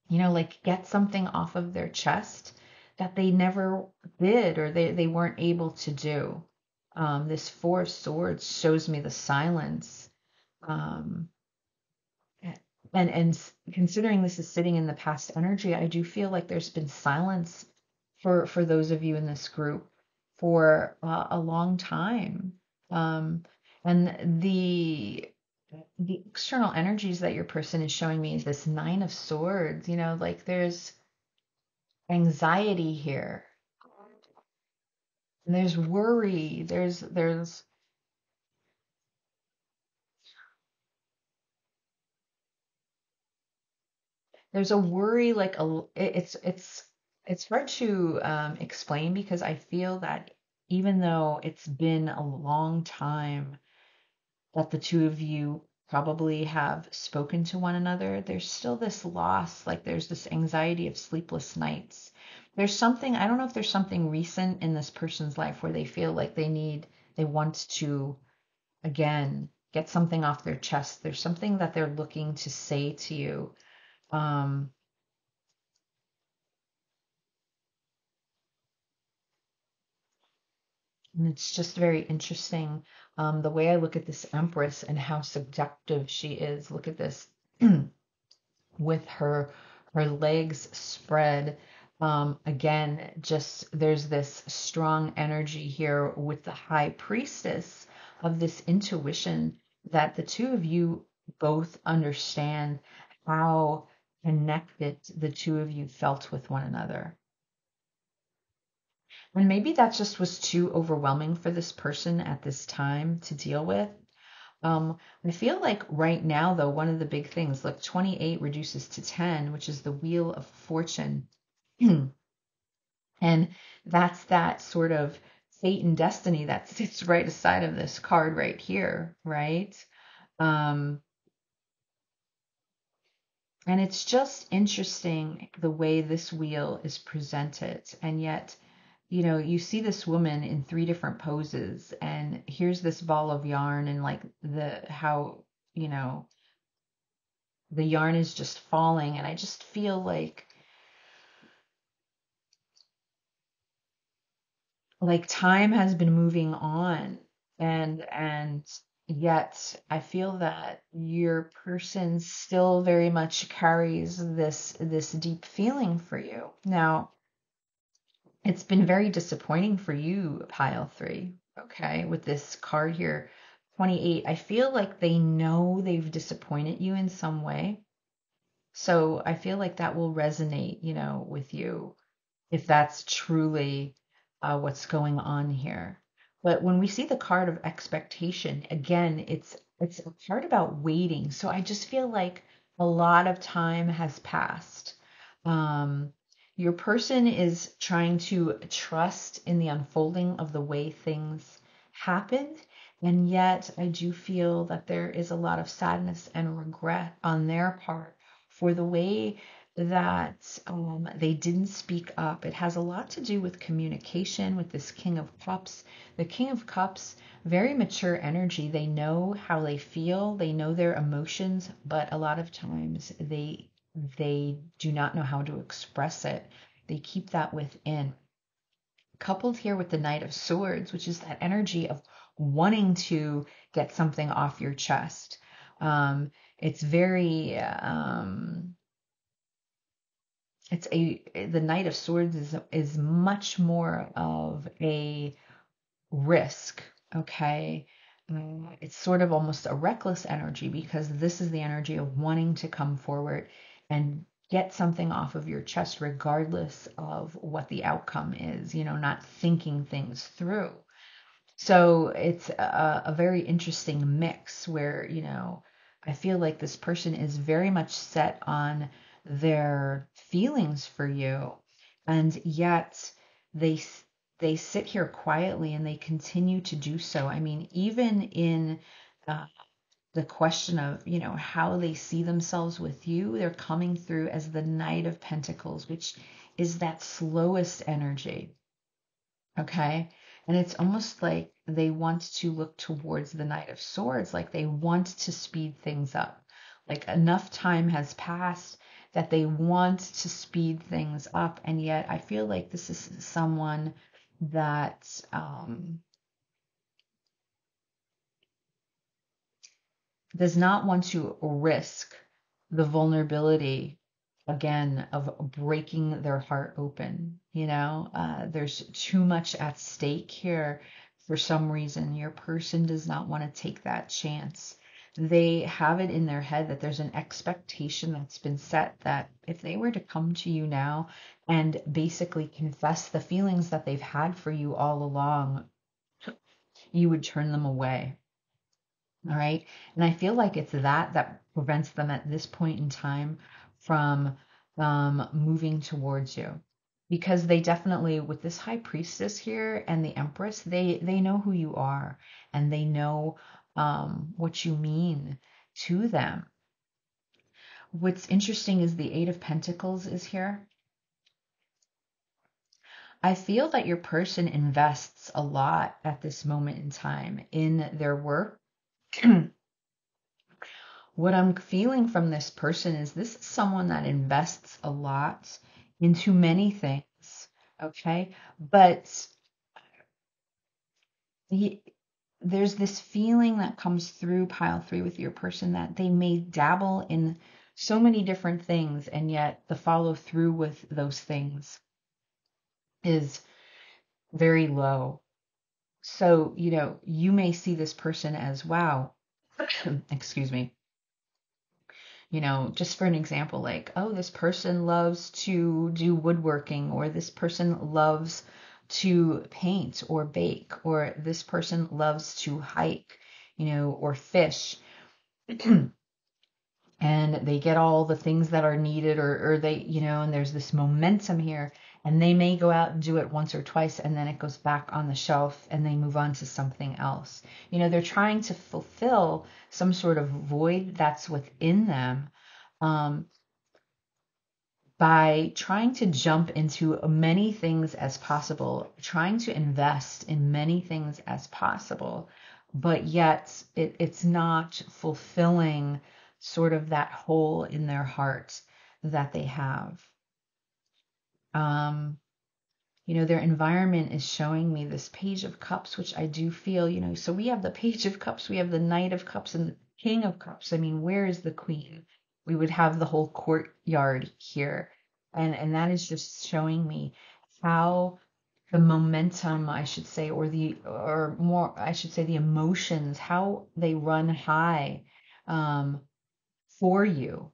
like get something off of their chest that they never did, or they weren't able to do. This Four of Swords shows me the silence. Um, and considering this is sitting in the past energy, I do feel like there's been silence for those of you in this group for a long time. Um, and the external energies that your person is showing me is this Nine of Swords, like there's anxiety here. And there's worry. There's a worry, like it's hard to explain because I feel that even though it's been a long time that the two of you probably have spoken to one another, there's still this loss, like there's this anxiety of sleepless nights. There's something, I don't know if there's something recent in this person's life where they feel like they want to, again, get something off their chest. There's something that they're looking to say to you. Um, and it's just very interesting, the way I look at this Empress and how seductive she is. Look at this. With her legs spread. Again, just there's this strong energy here with the High Priestess of this intuition that the two of you both understand how connected the two of you felt with one another. And maybe that just was too overwhelming for this person at this time to deal with. I feel like right now, though, one of the big things, like 28 reduces to 10, which is the Wheel of Fortune. And that's that sort of fate and destiny that sits right aside of this card right here, right? Um, And it's just interesting the way this wheel is presented. And yet, you see this woman in three different poses, and here's this ball of yarn, and like how, you know, the yarn is just falling. And I just feel like time has been moving on, and yet I feel that your person still very much carries this deep feeling for you. Now, it's been very disappointing for you, pile three, okay, with this card here, 28. I feel like they know they've disappointed you in some way. So I feel like that will resonate, with you, if that's truly what's going on here. But when we see the card of expectation, again, it's a card about waiting. So I just feel like a lot of time has passed. Um, your person is trying to trust in the unfolding of the way things happened. And yet I do feel that there is a lot of sadness and regret on their part for the way that they didn't speak up. It has a lot to do with communication with this King of Cups. The King of Cups, very mature energy. They know how they feel, they know their emotions, but a lot of times they do not know how to express it. They keep that within. Coupled here with the Knight of Swords, which is that energy of wanting to get something off your chest. It's very the Knight of Swords is much more of a risk, okay? It's sort of almost a reckless energy, because this is the energy of wanting to come forward and get something off of your chest regardless of what the outcome is, not thinking things through. So it's a very interesting mix where, I feel like this person is very much set on their feelings for you, and yet they they sit here quietly and they continue to do so. I mean, even in uh, the question of, how they see themselves with you, they're coming through as the Knight of Pentacles, which is that slowest energy. Okay. And it's almost like they want to look towards the Knight of Swords, like they want to speed things up. Like enough time has passed that they want to speed things up. And yet I feel like this is someone that does not want to risk the vulnerability again of breaking their heart open. There's too much at stake here. For some reason, your person does not want to take that chance. They have it in their head that there's an expectation that's been set that if they were to come to you now and basically confess the feelings that they've had for you all along, you would turn them away. All right. And I feel like it's that prevents them at this point in time from moving towards you. Because they definitely, with this High Priestess here and the Empress, they know who you are, and they know what you mean to them. What's interesting is the Eight of Pentacles is here. I feel that your person invests a lot at this moment in time in their work. What I'm feeling from this person is this is someone that invests a lot into many things, okay? But there's this feeling that comes through pile three with your person that they may dabble in so many different things, and yet the follow through with those things is very low. So, you may see this person as, wow, excuse me. Just for an example, like, oh, this person loves to do woodworking, or this person loves to paint or bake, or this person loves to hike, or fish. And they get all the things that are needed, or they, and there's this momentum here, and they may go out and do it once or twice, and then it goes back on the shelf and they move on to something else. They're trying to fulfill some sort of void that's within them. by trying to jump into many things as possible, trying to invest in many things as possible, but yet it's not fulfilling sort of that hole in their heart that they have. Um, their environment is showing me this Page of Cups, which I do feel, so we have the Page of Cups, we have the Knight of Cups, and the King of Cups. I mean, where is the Queen? We would have the whole courtyard here. And that is just showing me how the momentum, I should say, or more, I should say, the emotions, how they run high um, for you.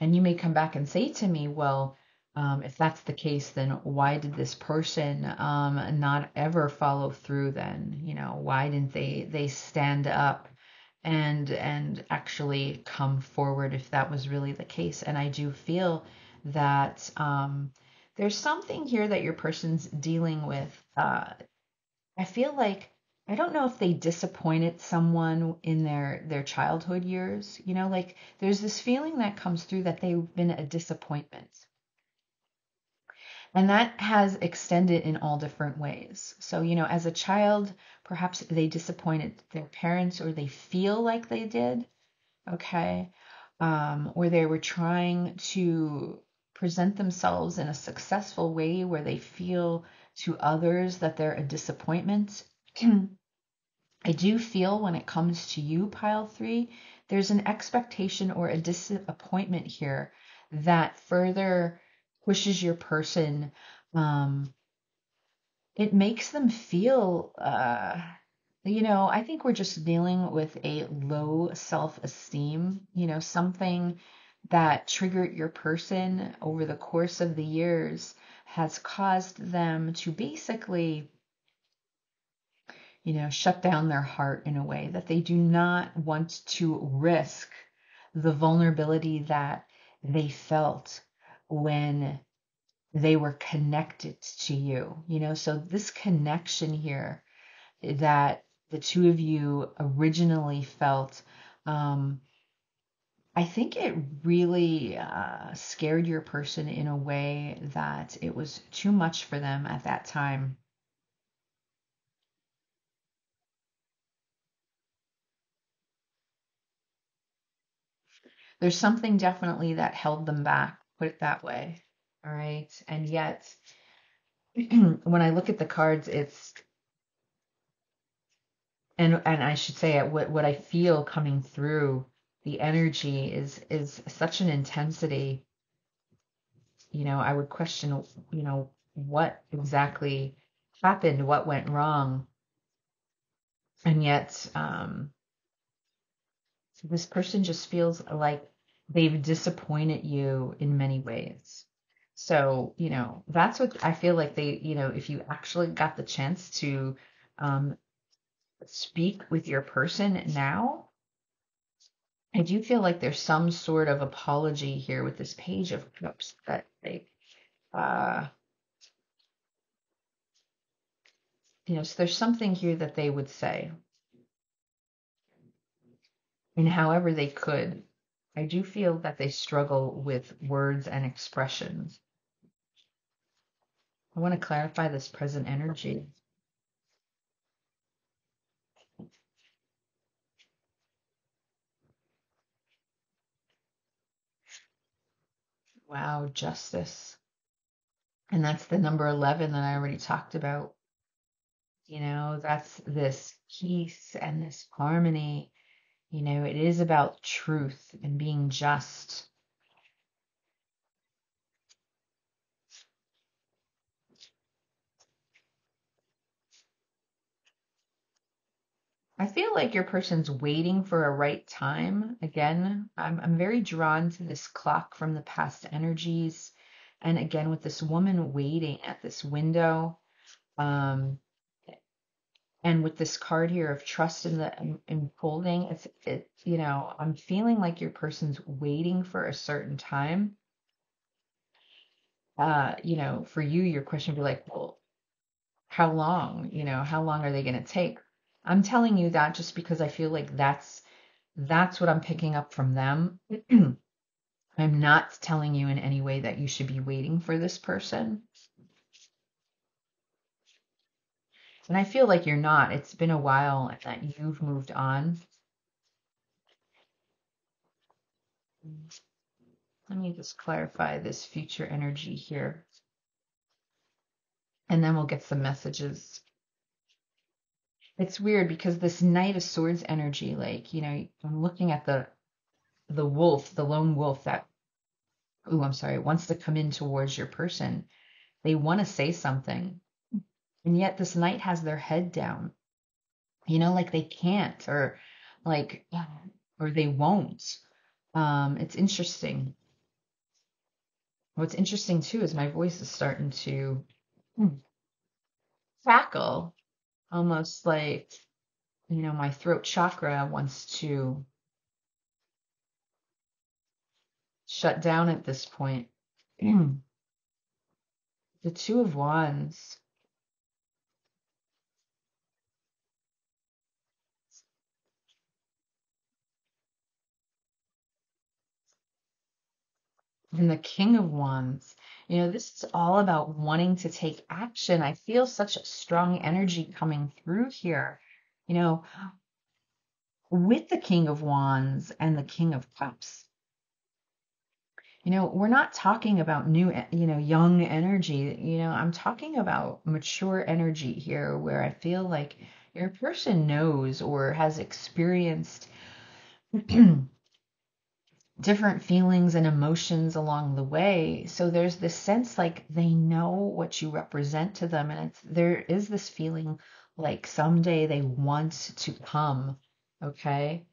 And you may come back and say to me, well, if that's the case, then why did this person not ever follow through then? Why didn't they stand up and actually come forward if that was really the case? And I do feel that there's something here that your person's dealing with. I feel like I don't know if they disappointed someone in their childhood years, like there's this feeling that comes through that they've been a disappointment. And that has extended in all different ways. So, as a child, perhaps they disappointed their parents or they feel like they did, okay? Or they were trying to present themselves in a successful way where they feel to others that they're a disappointment. I do feel when it comes to you, pile 3, there's an expectation or a disappointment here that further pushes your person. It makes them feel, I think we're just dealing with a low self-esteem, something that triggered your person over the course of the years has caused them to basically shut down their heart in a way that they do not want to risk the vulnerability that they felt when they were connected to you. So this connection here that the two of you originally felt, I think it really scared your person in a way that it was too much for them at that time. There's something definitely that held them back, put it that way. All right. And yet, when I look at the cards, and I should say what I feel coming through the energy is such an intensity. I would question, what exactly happened, what went wrong. And yet, this person just feels like they've disappointed you in many ways. So, that's what I feel like if you actually got the chance to speak with your person now, I do feel like there's some sort of apology here with this Page of Cups that uh, so there's something here that they would say, and however they could. I do feel that they struggle with words and expressions. I want to clarify this present energy. Wow, justice. And that's the number 11 that I already talked about. That's this peace and this harmony. It is about truth and being just. I feel like your person's waiting for a right time. Again, I'm very drawn to this clock from the past energies. And again, with this woman waiting at this window, um, and with this card here of trust in the unfolding, I'm feeling like your person's waiting for a certain time. For you, your question would be like, well, how long? How long are they going to take? I'm telling you that just because I feel like that's what I'm picking up from them. I'm not telling you in any way that you should be waiting for this person. And I feel like you're not. It's been a while that you've moved on. Let me just clarify this future energy here. And then we'll get some messages. It's weird because this Knight of Swords energy, like, I'm looking at the wolf, the lone wolf that, I'm sorry, wants to come in towards your person. They want to say something. And yet this Knight has their head down. Like they can't, like, or they won't. It's interesting. What's interesting too is my voice is starting to crackle, almost like, my throat chakra wants to shut down at this point. The Two of Wands. And the King of Wands. This is all about wanting to take action. I feel such a strong energy coming through here. With the King of Wands and the King of Cups. We're not talking about new, young energy. I'm talking about mature energy here where I feel like your person knows or has experienced different feelings and emotions along the way. So there's this sense like they know what you represent to them. And there is this feeling like someday they want to come, okay,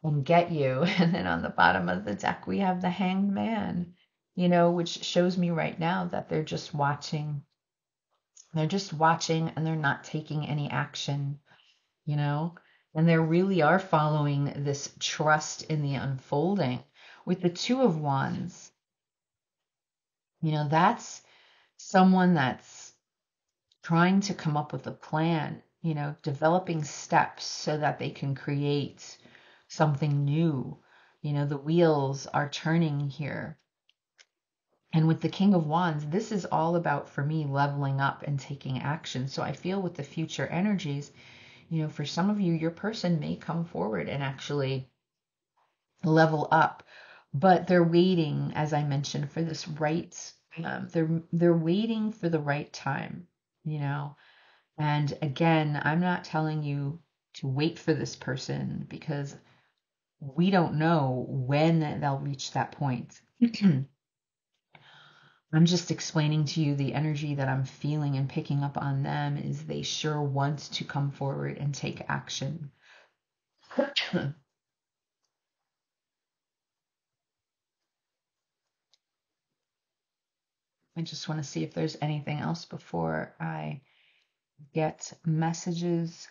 and get you. And then on the bottom of the deck, we have the Hanged Man, which shows me right now that they're just watching. They're just watching and they're not taking any action, and they really are following this trust in the unfolding. With the Two of Wands, that's someone that's trying to come up with a plan, developing steps so that they can create something new. The wheels are turning here. And with the King of Wands, this is all about, for me, leveling up and taking action. So I feel with the future energies, for some of you, your person may come forward and actually level up, but they're waiting, as I mentioned, for this right. They're waiting for the right time, And again, I'm not telling you to wait for this person because we don't know when they'll reach that point. I'm just explaining to you the energy that I'm feeling and picking up on them is they sure want to come forward and take action. I just want to see if there's anything else before I get messages.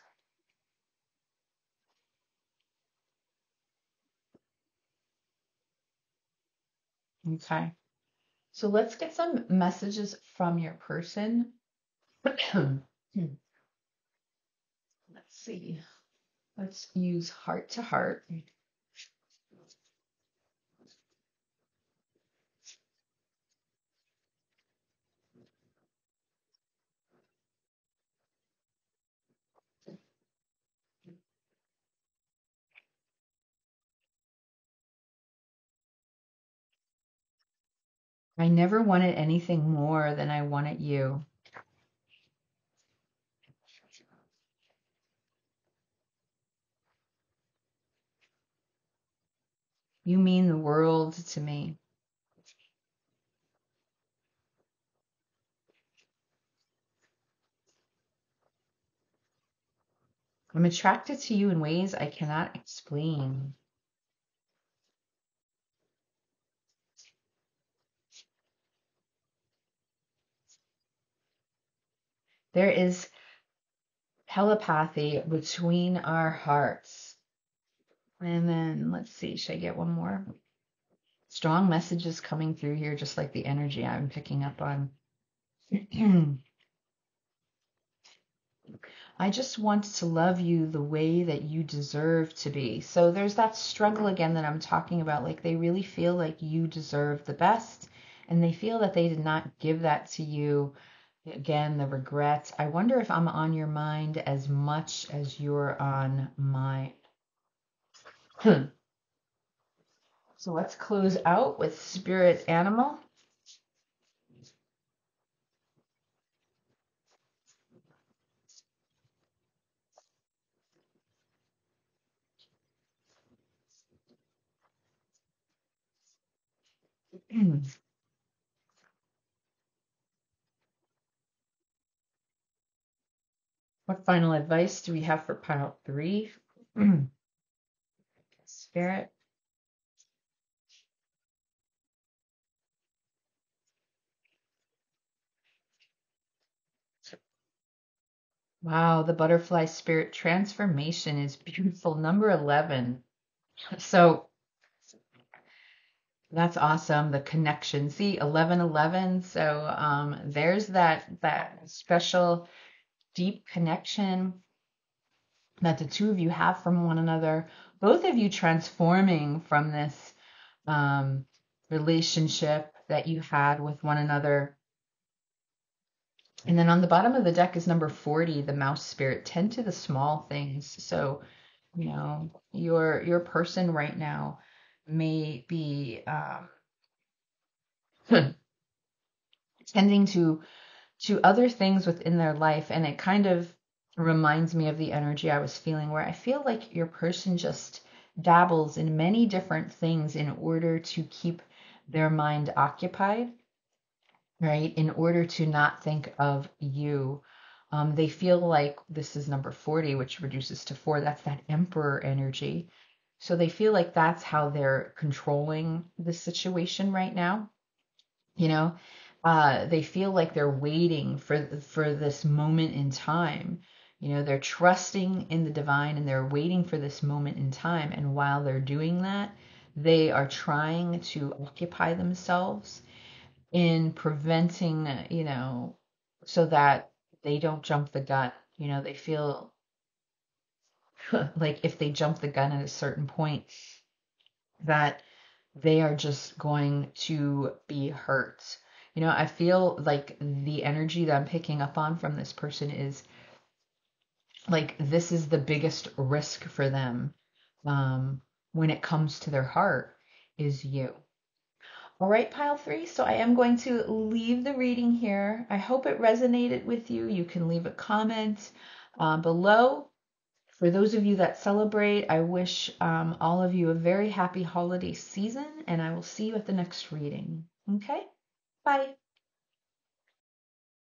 Okay. So let's get some messages from your person. Let's see. Let's use heart to heart. I never wanted anything more than I wanted you. You mean the world to me. I'm attracted to you in ways I cannot explain. There is telepathy between our hearts. And then let's see, should I get one more? Strong messages coming through here, just like the energy I'm picking up on. I just want to love you the way that you deserve to be. So there's that struggle again that I'm talking about. Like they really feel like you deserve the best and they feel that they did not give that to you. Again, the regrets. I wonder if I'm on your mind as much as you're on mine. So let's close out with spirit animal. What final advice do we have for pile 3? Spirit. Wow, the butterfly spirit transformation is beautiful. Number 11. So that's awesome. The connection. See, 1111. So there's that special deep connection that the two of you have from one another. Both of you transforming from this um, relationship that you had with one another. And then on the bottom of the deck is number 40, the mouse spirit. Tend to the small things. So, your person right now may be tending to other things within their life, and it kind of reminds me of the energy I was feeling, where I feel like your person just dabbles in many different things in order to keep their mind occupied, right? In order to not think of you. They feel like this is number 40, which reduces to 4. That's that emperor energy. So they feel like that's how they're controlling the situation right now. You know, they feel like they're waiting for this moment in time. They're trusting in the divine and they're waiting for this moment in time. And while they're doing that, they are trying to occupy themselves in preventing, so that they don't jump the gun. They feel like if they jump the gun at a certain point, that they are just going to be hurt. I feel like the energy that I'm picking up on from this person is like this is the biggest risk for them when it comes to their heart is you. All right, pile 3. So I am going to leave the reading here. I hope it resonated with you. You can leave a comment below. For those of you that celebrate, I wish all of you a very happy holiday season, and I will see you at the next reading. Okay? Bye.